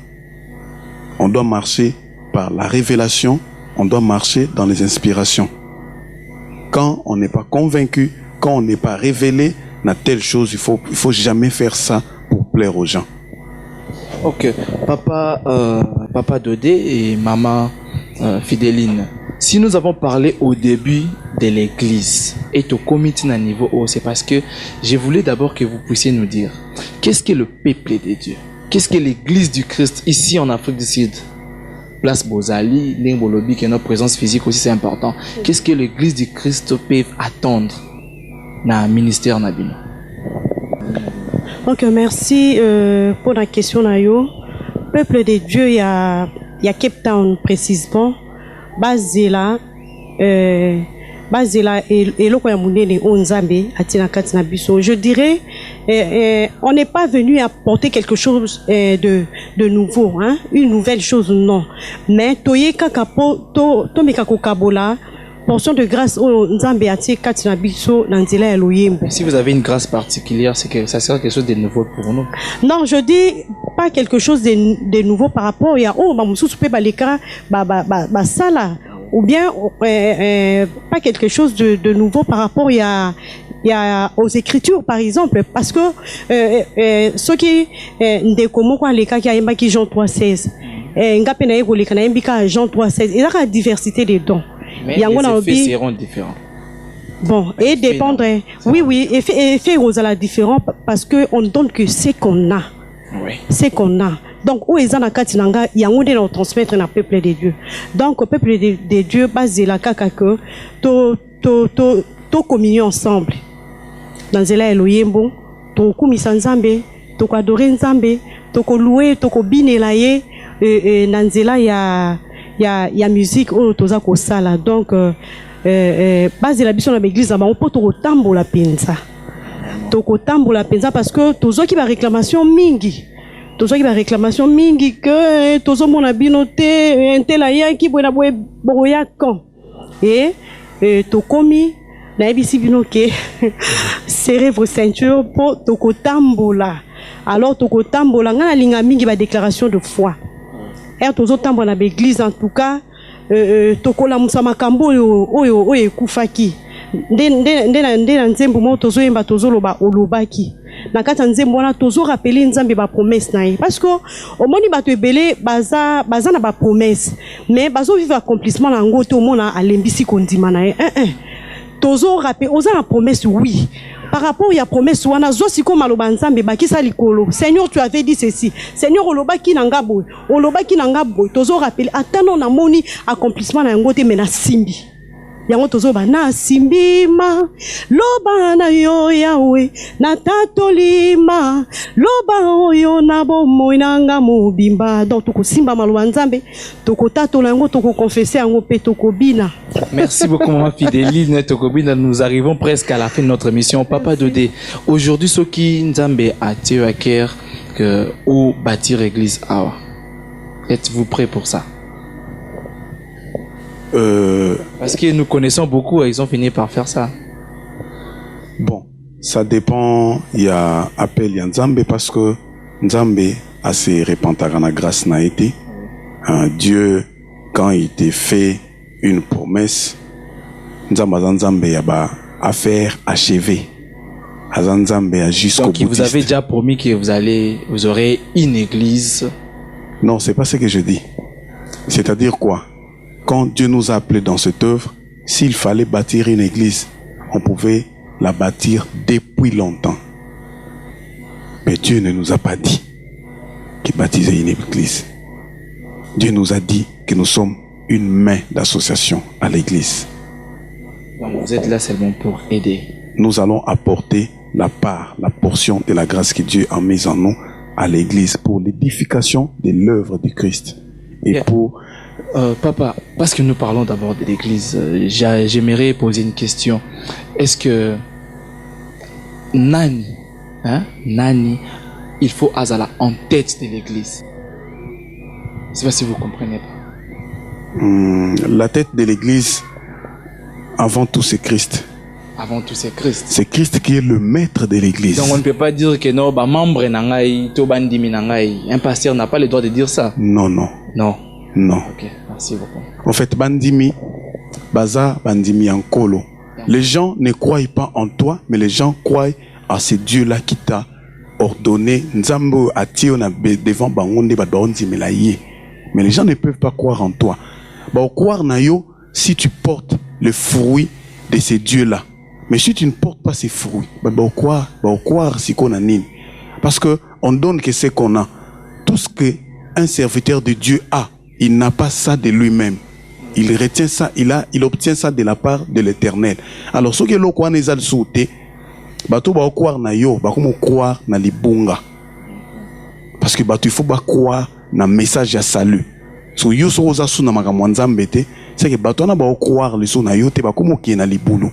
on doit marcher par la révélation, on doit marcher dans les inspirations. Quand on n'est pas convaincu, quand on n'est pas révélé dans telle chose, il faut jamais faire ça pour plaire aux gens. Ok, papa Dodé et maman Fidéline, si nous avons parlé au début de l'église et au comité à niveau haut, c'est parce que je voulais d'abord que vous puissiez nous dire qu'est-ce que le peuple de Dieu, qu'est-ce que l'église du Christ ici en Afrique du Sud, place Bozali, Lingbolobi, que notre présence physique aussi c'est important. Qu'est-ce que l'église du Christ peut attendre dans le ministère Nabino? Donc merci pour la question Nayo. Peuple de Dieu, il y a Cape Town précisément. Bazela et loko ya munene onzambe atina katina biso. Je dirais on n'est pas venu apporter quelque chose de nouveau, hein, une nouvelle chose, non, mais toye kakapo to mekako kabola portion de grâce au nzambe atie katina biso na nzela ya loyembo. Si vous avez une grâce particulière, c'est que ça sera quelque chose de nouveau pour nous. Non, je dis pas quelque chose de nouveau par rapport à bamususu pe baleka sala, ou bien pas quelque chose de nouveau par rapport aux écritures par exemple, parce que ceux qui ndekomo kwa leka ki ayemba ki Jean 3:16 ngape na yeko leka na yembika Jean 3:16, il y a la diversité des dons. Mais les effets seront différents. Bon, et dépendre. Oui, effet aux la différent parce que on donne que ce qu'on a. Oui. Ce qu'on a. Donc, où est la katinanga, il y a un de transmettre dans le peuple de Dieu. Donc, au peuple de Dieu, basé la kaka que to communion ensemble. Dans Zela Elohimbo, to kumisa nzambe, to adorer nzambe, to louer, to bine la ye, dans Zela ya musique ou toza ko sala. Donc, base la biso na l'église on peut to tambola penza. To tambola penza parce que tozo ki ba réclamation mingi. Tozo ki ba réclamation mingi que tozo mona binoté entela ya ki boya boya kan. Et to komi na ebisi bino ke serrez vos ceintures pour to tambola. Alors to tambola ngana linga mingi ba déclaration de foi. Et tozo tambola na l'église en tout cas tokola musama kambo oyo ekufaki nde na nzembo mo tozo yemba tozo loba olobaki na kata nzembo na tozo rappeler nzambe ba promesse na ye parce que omoni bato ebele baza na ba promesse mais bazo vivre accomplissement na ngo te omona alembisi kondima na ye tozo rappeler oza na promesse oui. Par rapport à la promesse, Seigneur, tu avais dit ceci. Seigneur, olobaki nangaboy, tozo rappel, attendons na moni accomplissement na ngote mena simbi. Yango tozo ba na simbima, loba na yo yawe, na tatolima, loba oyo na bomo inanga mobimba. Donc toko simba maloba nzambe, toko tatola yango toko confesser yango pe toko bina. Merci beaucoup, maman Fidéline Tokobina. Nous arrivons presque à la fin de notre émission. Papa Dodé, aujourd'hui, ce qui Nzambe a tiré à cœur ou bâtir l'église, êtes-vous prêt pour ça? Parce que nous connaissons beaucoup, ils ont fini par faire ça. Bon, ça dépend. Il y a appel, il y a Nzambe parce que Nzambe a ses repentir na grâce n'a été. Dieu, quand il t'a fait une promesse, Nzambe yaba affaire achevée. Nzambe a jusqu'au bout. Donc vous avez déjà promis que vous aurez une église. Non, c'est pas ce que je dis. C'est-à-dire quoi? Quand Dieu nous a appelés dans cette œuvre, s'il fallait bâtir une église, on pouvait la bâtir depuis longtemps. Mais Dieu ne nous a pas dit qu'il baptisait une église. Dieu nous a dit que nous sommes une main d'association à l'église. Donc vous êtes là seulement pour aider. Nous allons apporter la part, la portion de la grâce que Dieu a mise en nous à l'église pour l'édification de l'œuvre du Christ. Et pour... Papa, parce que nous parlons d'abord de l'église, j'aimerais poser une question. Est-ce que Nani, il faut Azala en tête de l'église? Je ne sais pas si vous comprenez pas. La tête de l'église, avant tout, c'est Christ. Avant tout, c'est Christ. C'est Christ qui est le maître de l'église. Donc on ne peut pas dire que non, membre nangai, to bandimi nangai. Un pasteur n'a pas le droit de dire ça. Non, non. Non. Non. Ok, merci beaucoup. En fait, bandimi, baza bandimi ankolo. Les gens ne croient pas en toi, mais les gens croient à ce Dieu-là qui t'a ordonné. Nzambo atio na devant bangonde ba bandimi la yé. Mais les gens ne peuvent pas croire en toi. Bah croire na yo si tu portes le fruit de ce Dieu-là. Mais si tu ne portes pas ces fruits, bah croire si qu'on a nini. Parce que on donne que ce qu'on a. Tout ce que un serviteur de Dieu a, il n'a pas ça de lui-même. Il retient ça, il obtient ça de la part de l'Éternel. Alors ce que l'on croit n'est pas le sauté, bato ba croire na yo, ba comme croire na libunga. Parce que bato il faut pas croire na message à salut. So yo so oza suna makambo nzambete, c'est que bato na ba croire le so na yo te ba comme ki na libulu.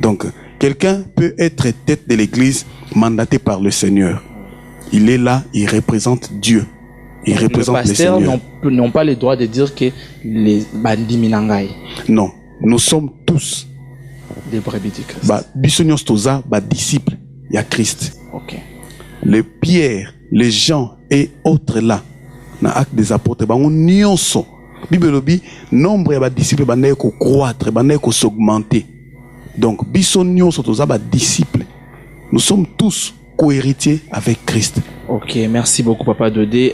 Donc quelqu'un peut être tête de l'église mandaté par le Seigneur. Il est là, il représente Dieu. Il représente le Seigneur. Les pasteurs n'ont pas le droit de dire que les bandimi nangai. Non, nous sommes tous des brebis du Christ. Bisognos toza, disciples, il y a Christ. Ok. Les Pierre, les Jean et autres là, dans l'acte des apôtres, on nyonso. Bible dit, nombre de disciples bandé ko croître, bandé ko s'augmenter. Donc bisognos toza disciples. Nous sommes tous co-héritiers avec Christ. Ok, merci beaucoup Papa Dodé.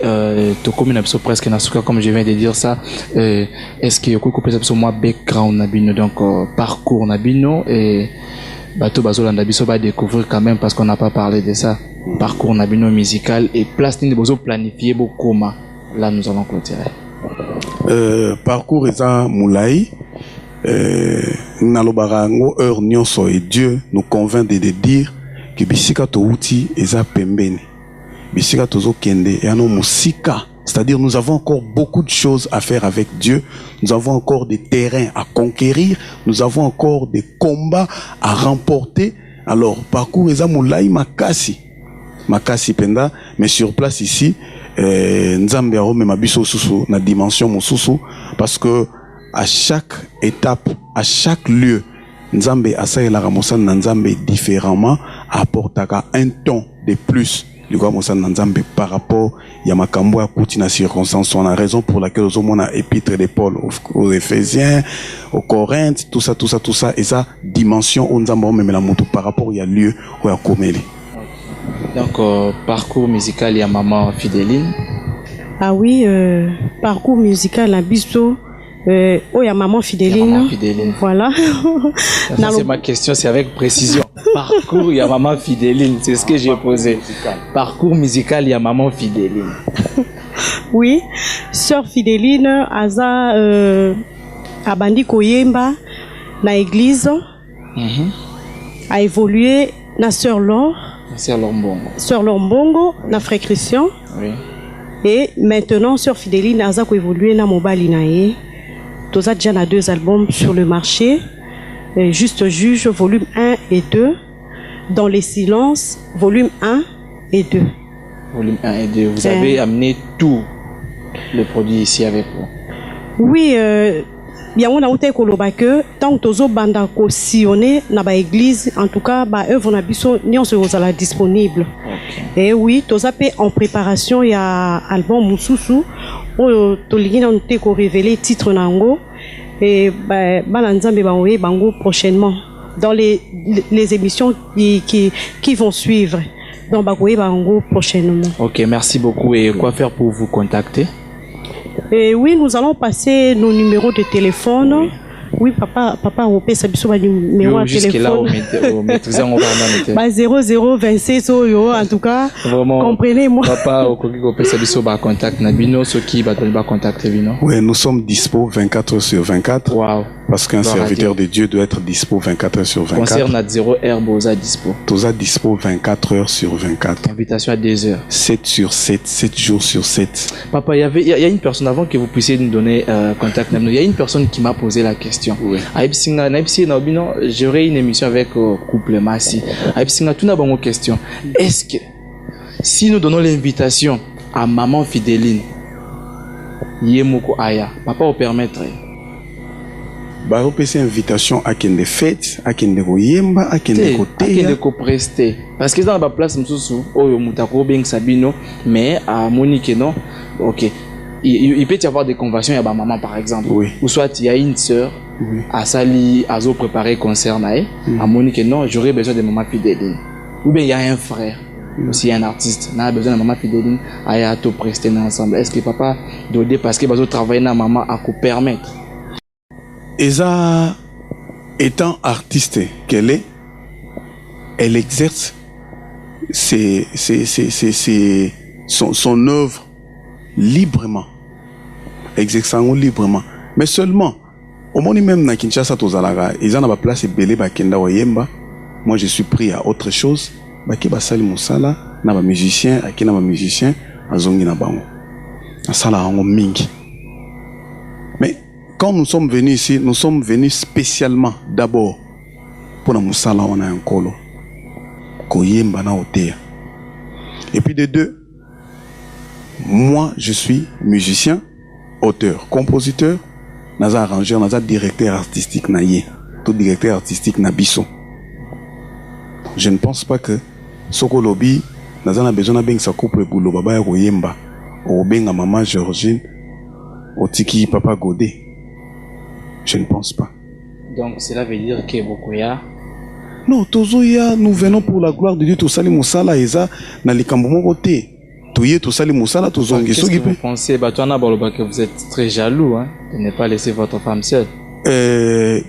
Tokomi na biso presque na suka comme je viens de dire ça. Est-ce que yoko kopesa biso moi background na bino donc parcours na bino et bato bazolanda biso ba découvrir quand même parce qu'on n'a pas parlé de ça. Parcours na bino musical et place ni bozo planifier bokoma. Là nous allons clôturer. Parcours eza moulai nalobara ngo heure nyonso et Dieu nous convainc de dire que bisika to uti eza pembeni. Bisika tozo kende et ano musika. C'est-à-dire nous avons encore beaucoup de choses à faire avec Dieu. Nous avons encore des terrains à conquérir. Nous avons encore des combats à remporter. Alors parcours eza moulai makasi. Makasi penda, mais sur place ici, nzambe a remis ma biso susu na dimension mosusu parce que à chaque étape, à chaque lieu, nzambe asaye la ramosan na nzambe différemment apportaka un ton de plus. Par rapport à makambo à kuti na circonstance, on a raison pour laquelle nous avons un épître de Paul aux Éphésiens, aux Corinthes, tout ça, et ça dimension où nous avons même la moto par rapport à lieu où à Komeli. Donc parcours musical il y a maman Fidéline. Ah oui, parcours musical à Bisto. Oh, il y a maman Fidéline. Voilà. Ça, c'est ma question, c'est avec précision. Parcours, il y a maman Fidéline. C'est ce que j'ai posé. Parcours musical, il y a maman Fidéline. Oui. Sœur Fidéline, Aza, Abandi Koyemba, na église, a évolué, na Sœur Laure. Sœur Lombongo. Sœur Lombongo, na Frère Christian. Oui. Et maintenant, Sœur Fidéline, Aza ko évolué na Mobali Nae. Toza déjà na 2 albums sur le marché. Juste Juge, volume 1 et 2. Dans les silences, volume 1 et 2. Volume 1 et 2. Vous avez amené tout le produit ici avec vous. Oui, bien on a outé koloba que tant que tozo banda ko sillonner na ba église, en tout cas ba œuvre na biso ni on se la disponible. Et oui, toza pe en préparation il y a album Mususu. Tolingi na outé ko révéler titre nango et ba nzambe ba oye bango prochainement dans les émissions qui vont suivre. Donc ba oye bango prochainement. OK, merci beaucoup et quoi faire pour vous contacter? Et oui, nous allons passer nos numéros de téléphone. Oui, papa, on peut s'habiller sur le numéro de téléphone. Bah, 0026, en tout cas. Vraiment. Comprenez-moi. Papa, on peut s'habiller sur le contact. Nabino, ceux qui va contacter, Vino. Oui, nous sommes dispo 24 heures sur 24. Wow. Parce qu'un serviteur de Dieu doit être dispo 24 heures sur 24. Concert n'a 0 heure, Boza dispo. Toza dispo 24 heures sur 24. Invitation à 2 heures. 7 sur 7, 7 jours sur 7. Papa, il y a une personne, avant que vous puissiez nous donner contact, il y a une personne qui m'a posé la question. Oui. J'aurai une émission avec Couple Massi. Tout n'a pas une question. Est-ce que si nous donnons l'invitation à maman Fidéline, Yemoko Aya, papa vous permettrait? Bah, on peut faire invitation à Kende fête, à Kende Yemba, à Kende côté. À Kende ko prester. Parce que dans la place, Moussou, Oyo Moutako, Ben Sabino, mais à Monique, non? Ok. Il peut y avoir des conversions à maman, par exemple. Oui. Ou soit il y a une sœur, oui. À Sali, à Zo préparer concert, à Monique, non, j'aurais besoin de maman Fidéline. Ou bien il y a un frère, aussi un artiste, n'a besoin de maman Fidéline, à tout prester ensemble. Est-ce que papa doit parce qu'il va travailler dans maman à vous permettre? Eza, étant artiste qu'elle est, elle exerce son œuvre librement. Exerçant librement. Mais seulement, au moment même na Kinshasa tozalaga, ils en ont place belé ba kenda wayemba. Moi je suis pris à autre chose. Ba ke ba sali musala na ba musicien, akina ba musicien azongi na bango. Na sala hango mingi. Mais quand nous sommes venus ici, nous sommes venus spécialement d'abord pour la musala wana un kolo. Koyemba na otea. Et puis de deux, moi je suis musicien, auteur, compositeur, naza arrangeur, naza directeur artistique na ye, tout directeur artistique na biso. Je ne pense pas que soko lobi naza na besoin na benga sa couple gulo baba ya koyemba, o benga maman Georgine, o tiki papa Godé. Je ne pense pas. Donc cela veut dire que Bokoya. Non, tozoya, nous venons pour la gloire de Dieu, to sali musala eza na likambo moko te. Qu'est-ce que vous pensez, que vous êtes très jaloux, hein, de ne pas laisser votre femme seule? Il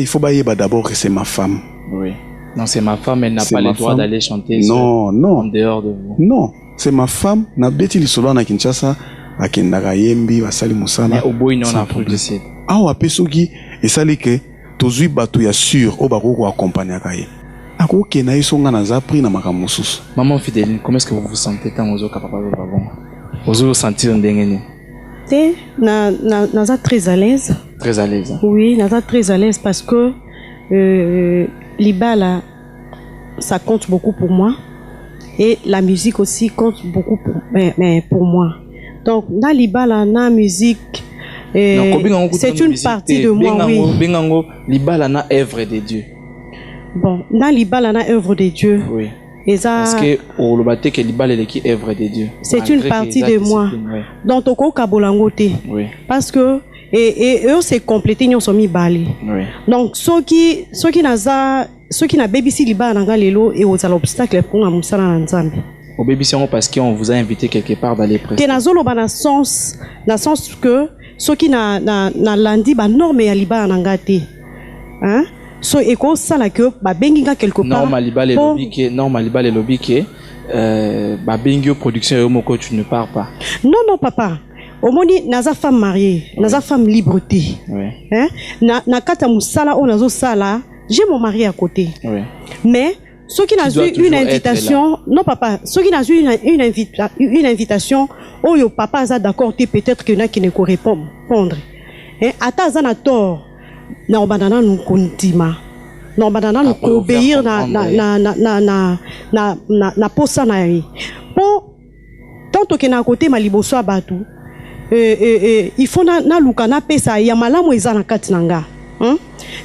faut d'abord que c'est ma femme. Oui. Non, c'est ma femme, elle n'a pas le droit d'aller chanter non. En dehors de vous. Non, c'est ma femme. Na beti li solo na Kinshasa, a Kendaka Yembi, Basali Musala. Mais au bout, non, en Afrique du Sud. Ah, ou à Pesogi, et ça li que, tozui batu ya sûr, au baro ko accompagner akaye. Maman Fidéline, comment est-ce que vous vous sentez quand vous êtes capable de vous vous sentir ndengeni? Naza très à l'aise. Très à l'aise. Oui, naza très à l'aise parce que l'Ibala, ça compte beaucoup pour moi et la musique aussi compte beaucoup pour moi. Donc dans l'Ibala, na musique, c'est une partie de moi. Oui. L'Ibala na œuvre de Dieu. Bon, dans l'Ibala, la œuvre de Dieu. Oui. Parce que au lobate que l'Ibala est qui œuvre de Dieu. C'est une partie de moi. Oui. Donc toko kabolangote. Oui. Parce que et eux c'est complété nous sommes bali. Oui. Donc ceux qui na BBC l'Ibala nanga lelo et aux obstacles pour na musala nzambe. Au BBC parce qu'on vous a invité quelque part d'aller prêcher. Te nazolo ba na sens que ceux qui na landi ba norme ya l'Ibala nanga te. Hein? So eko sala que ba benginga quelque part. Normalement les lobby que ba bengio production yo moko tu ne pars pas. Non papa. Omoni naza femme mariée, naza femme liberté. Oui. Hein? Na kata musala o nazo sala, j'ai mon mari à côté. Oui. Mais ceux qui n'a eu une invitation, non papa, ceux qui n'a eu une invitation, oh yo papa a d'accord, peut-être que na qui ne correspond répondre. Hein? Ata zana tort. Na obandana nous kontima. Na obandana nous obéir na posa na yi. Pour tant que na côté maliboso abatu, il faut na lukana pesa ya malamu eza na kati nanga.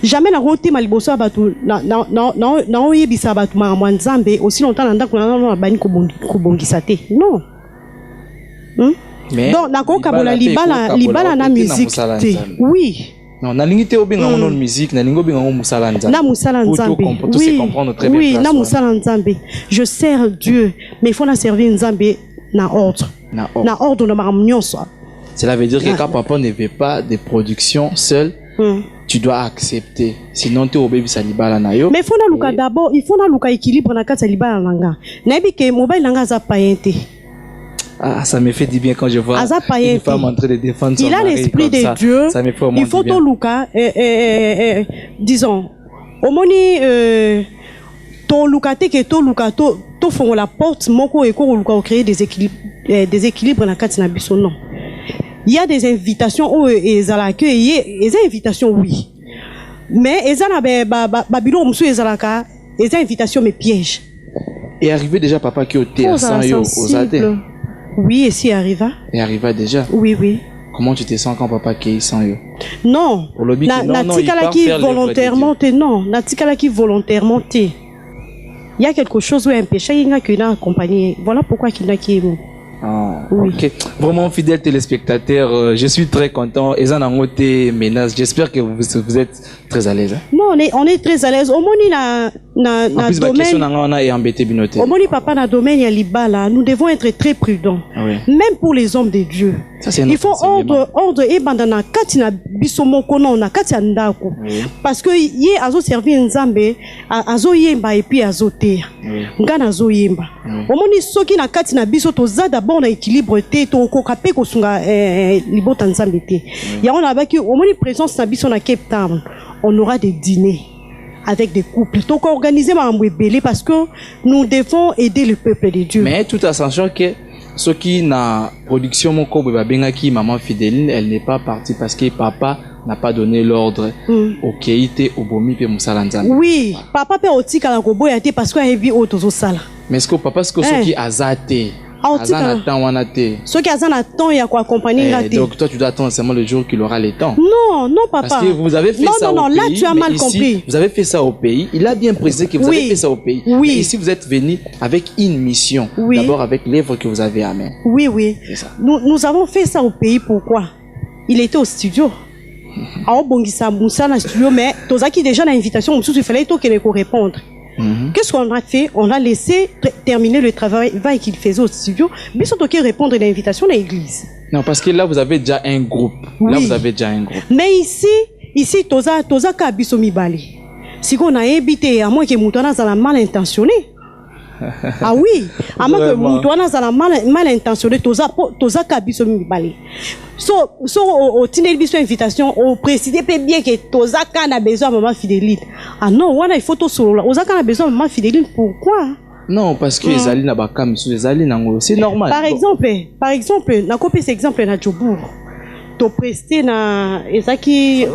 Jamais na côté maliboso abatu na oyebisa abatu makambo nzambe aussi longtemps na ndako na bani kobongisa te. Non. Donc na ko kabola libala na musique te. Oui. Non, na lingité obenga ono musique, na lingo benga ono musala nzambe. Na musala nzambe. Oui, na musala nzambe. Je sers Dieu, mais il faut na servir nzambe na ordre. Na ordre na makamnyonso. Cela veut dire que quand papa ne veut pas de production seul, tu dois accepter. Sinon, tu es au baby salibala na yo. Mais il faut na d'abord, il faut na équilibre na kati salibala nanga. Nabi ke mobile nanga za payenté. Ah, ça me fait du bien quand je vois une femme en train de défendre son mari. Il a l'esprit de Dieu. Ça me fait au moins il faut du bien. to luka disons au moni to luka te ke to luka to fongo la porte moko e ko luka créer des équilibres na kati na biso non. Il y a des invitations où ezalaka des invitations oui. Mais ezana ba bilo musu ezalaka des invitations mais pièges. Et arrivé déjà papa qui au thé sans yo aux athées. Oui, et si arriva. Et arriva déjà. Oui, oui. Comment tu te sens quand papa qui sans yo? Non. Natikala qui volontairement te non. Natikala qui volontairement te. Il y a quelque chose où un péché il n'a qu'une accompagné. Voilà pourquoi il n'a qui. Ah, oui. Ok. Vraiment, fidèles téléspectateurs, je suis très content. Et ça, menace. J'espère que vous êtes très à l'aise. Hein? Non, on est très à l'aise. Au moins, en plus, ma question est embêtée, Binoté. Au moins, papa, dans le domaine, il y a l'ibala. Nous devons être très prudents. Oui. Même pour les hommes de Dieu. Ça, c'est il faut ordre et bandana katina bisomo kono na katia ndako. Parce que yé azo servir nzambe, azo yemba et puis azo te. Ngana azo yemba. Au moins, soki na katina biso toza d'abord na équilibre te to kokape ko sunga libota nzambe te. Ya on a baki au moins présence na biso na Cape Town. On aura des dîners avec des couples. Donc organiser ma mbébélé parce que nous devons aider le peuple de Dieu. Mais tout en sachant que ce qui n'a production mon corps qui maman Fidéline, elle n'est pas partie parce que papa n'a pas donné l'ordre au Keïté au Bomi pe Moussala Nzambe. Oui, papa peut aussi kala ko boyate parce que heavy auto sala. Mais est-ce que papa ce que ce qui azate ceux qui ont temps, il y a quoi accompagner la donc toi tu dois attendre seulement le jour qu'il aura le temps. Non, non papa. Parce que vous avez fait ça au pays. Non, là tu as mal compris. Vous avez fait ça au pays. Il a bien précisé que vous avez fait ça au pays. Oui. Mais ici vous êtes venu avec une mission. Oui. D'abord avec l'œuvre que vous avez amenée. Oui, oui. C'est ça. Nous avons fait ça au pays. Pourquoi? Il était au studio. Alors bongisa Moussa na studio, mais Tozaki déjà l'invitation, il fallait qu'il répondre. Qu'est-ce qu'on a fait? On a laissé terminer le travail qu'il faisait au studio, mais surtout qu'il répondre à l'invitation à l'église. Non, parce que là, vous avez déjà un groupe. Oui. Là, vous avez déjà un groupe. Mais ici, Toza Kabiso Mibali. Si on a évité, à moins que Moutouana soit mal intentionné. Ah oui, à moins que Moutouana soit mal intentionné, Toza Kabiso Mibali. Au Tinelbiso invitation, au président peut bien que Tozaka a besoin de maman Fidéline. Ah non, il faut tout solo. Tozaka a besoin de maman Fidéline, pourquoi? Non, parce que les alliés n'a pas comme les alliés n'ont c'est normal. Par exemple, na copie cet exemple na Djobour. To presté na ezaki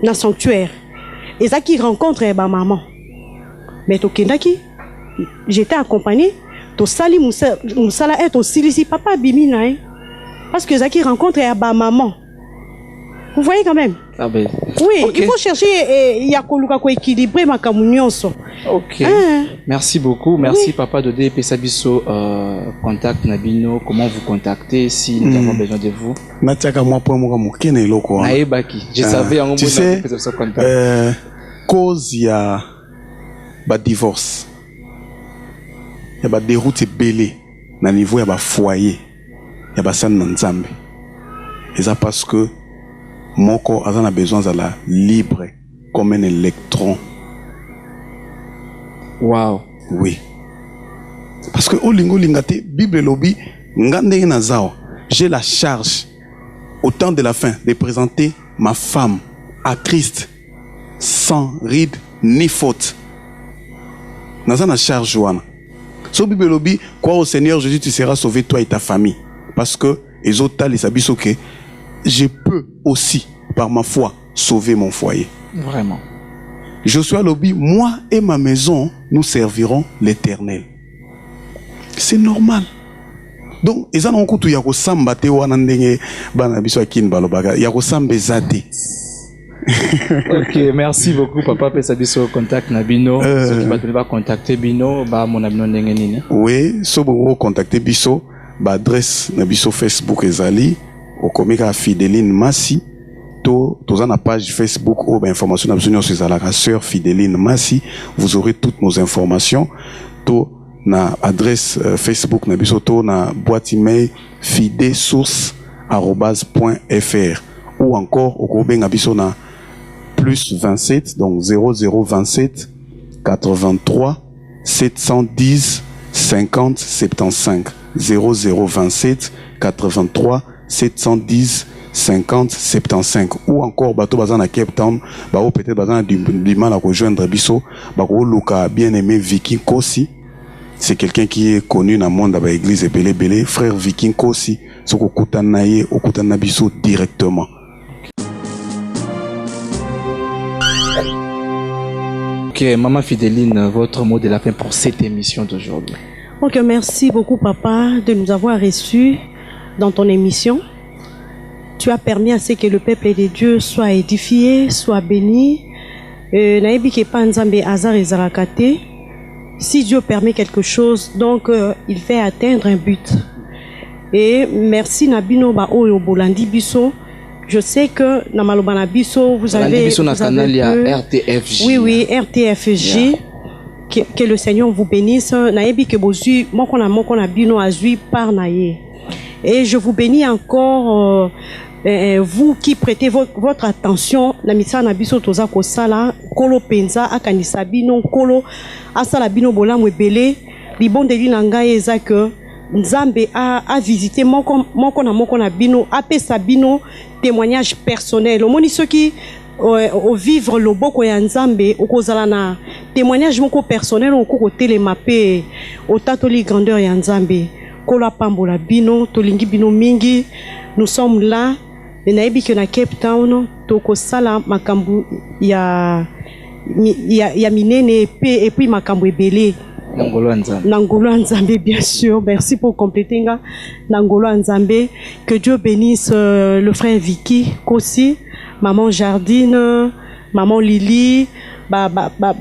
na sanctuaire. Ezaki rencontre ba maman. Mais to kendaki, j'étais accompagné. To sali musala et to silisi papa bimina. Parce que Zaki rencontre ma maman. Vous voyez quand même? Ah ben. Oui, okay. Il faut chercher Yakoluka ko équilibrer ma communion. Ok. Merci beaucoup. Merci papa de DP Sabiso contact Nabino. Comment vous contacter si nous avons besoin de vous? Natiaka moi pour moi mukene loko. Naebaki. Je savais en tu sais, cause il y a ba divorce. Il y a ba déroute belé na niveau ya ba foyer. Il y a ça dans Nzambe. Et ça parce que mon corps a besoin de la libre comme un électron. Wow. Oui. Parce que au lingo lingate Bible lobby ngande nazao. J'ai la charge au temps de la fin de présenter ma femme à Christ sans ride ni faute. Naza na charge wana. So Bible lobby crois au Seigneur Jésus tu seras sauvé toi et ta famille. Parce que les autres les abysses que je peux aussi par ma foi sauver mon foyer. Vraiment. Joshua Lobby, moi et ma maison, nous servirons l'Éternel. C'est normal. Donc, ils ont beaucoup de yakosamba te wana ndenge bana biso akin balobaga yakosamba zate. Ok, merci beaucoup papa Pesabiso contact Nabino. Ceux qui va contacter Bino, ba mon abino ndenge nini. Oui, so bo contacter Biso. Ba adresse na biso Facebook ezali okomika Fidéline Massi to na page Facebook ou information na biso sur la sœur Fidéline Massi, vous aurez toutes nos informations to na adresse Facebook na biso to na boîte email fidesource@.fr ou encore okobenga biso na plus 27, donc 0027 83 710 50 75. 0027 83 710 50 75. Ou encore bateau bazan à Cape Town, bao peut-être bazan du mal à rejoindre biso, bao Luka bien-aimé Viking Kosi. C'est quelqu'un qui est connu dans le monde de l'église et Belé, frère Viking Kosi, ce qu'on kutanaye au kutanabiso directement. Ok, Maman Fidéline, votre mot de la fin pour cette émission d'aujourd'hui. Ok, merci beaucoup papa de nous avoir reçus dans ton émission. Tu as permis à ce que le peuple de Dieu soit édifié, soit béni. Naïbi ke pa nzambe azar ezarakate. Si Dieu permet quelque chose, donc il fait atteindre un but. Et merci Nabino ba oyo bolandi biso. Je sais que na maloba na biso vous avez RTFJ. Oui, RTFJ. Yeah. Que le Seigneur vous bénisse. Naïbi ke bozui moko na bino azui par naye. Et je vous bénis encore vous qui prêtez votre attention na misa na biso toza ko sala kolo penza akanisa bino kolo asala bino bolamu ebele libondeli na ngai eza que Nzambe a visité moko na bino apesa bino témoignage personnel omoni soki au vivre loboko ya Nzambe okozala na témoignage moko personnel okoko telema pe otatoli grandeur ya Nzambe kolo pambola bino tolingi bino mingi. Nous sommes là nayebi ke na Cape Town toko sala makambu ya minene et puis makambu ebele Nangolo Nzambe, bien sûr. Merci pour compléter nga Nangolo Nzambe. Que Dieu bénisse le frère Vicky Kosi, maman Jardine, maman Lily,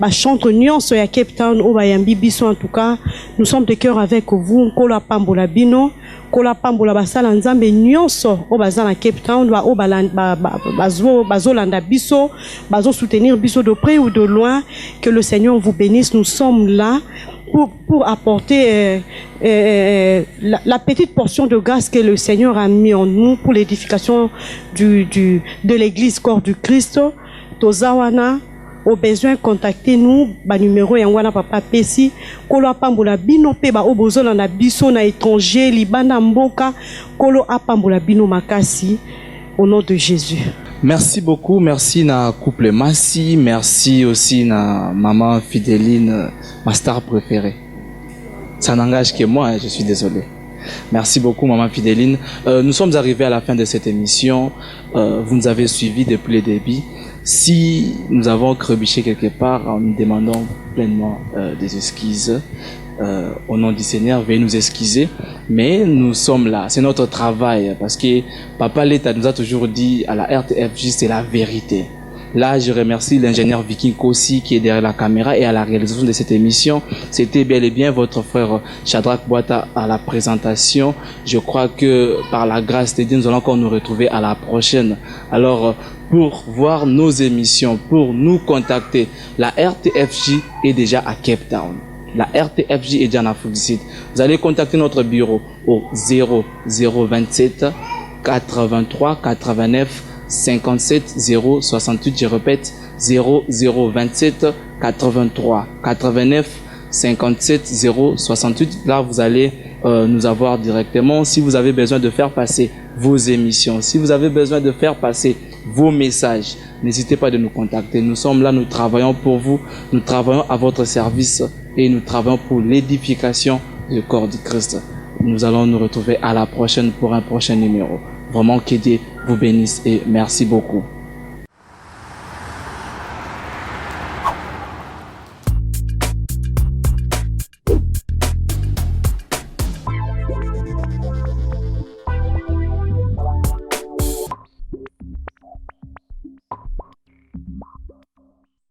chante nuance ya Cape Town au bayambi biso. En tout cas, nous sommes de cœur avec vous. Kola pambola bino, kola pambola basala Nzambe nuance au bazala Cape Town ba au bazolanda biso, bazo soutenir biso de près ou de loin. Que le Seigneur vous bénisse. Nous sommes là pour apporter la petite portion de grâce que le Seigneur a mis en nous pour l'édification de l'église corps du Christ. Tozawana, au besoin, contactez-nous. Ba numéro yangwana papa pesi. Kolo apambola bino pe ba obozola na biso na étranger, libana mboka. Kolo apambola bino makasi. Au nom de Jésus. Merci beaucoup, merci na couple Massi, merci aussi na maman Fidéline, ma star préférée. Ça n'engage que moi, je suis désolé. Merci beaucoup maman Fidéline. Nous sommes arrivés à la fin de cette émission. Vous nous avez suivis depuis le début. Si nous avons crébiché quelque part, nous demandons pleinement des excuses. Au nom du Seigneur, veuillez nous excuser, mais nous sommes là, c'est notre travail, parce que Papa l'État nous a toujours dit à la RTFJ, c'est la vérité. Là, je remercie l'ingénieur Viking Kosi qui est derrière la caméra et à la réalisation de cette émission. C'était bel et bien votre frère Shadrach Boata à la présentation. Je crois que par la grâce de Dieu, nous allons encore nous retrouver à la prochaine. Alors, pour voir nos émissions, pour nous contacter, la RTFJ est déjà à Cape Town. La RTFJ est déjà en Afrique du Sud. Vous allez contacter notre bureau au 0027 83 89 57 068. Je répète, 0027 83 89 57 068. Là, vous allez nous avoir directement. Si vous avez besoin de faire passer vos émissions, si vous avez besoin de faire passer vos messages, n'hésitez pas de nous contacter. Nous sommes là, nous travaillons pour vous, nous travaillons à votre service et nous travaillons pour l'édification du corps du Christ. Nous allons nous retrouver à la prochaine pour un prochain numéro. Vraiment que Dieu vous bénisse et merci beaucoup.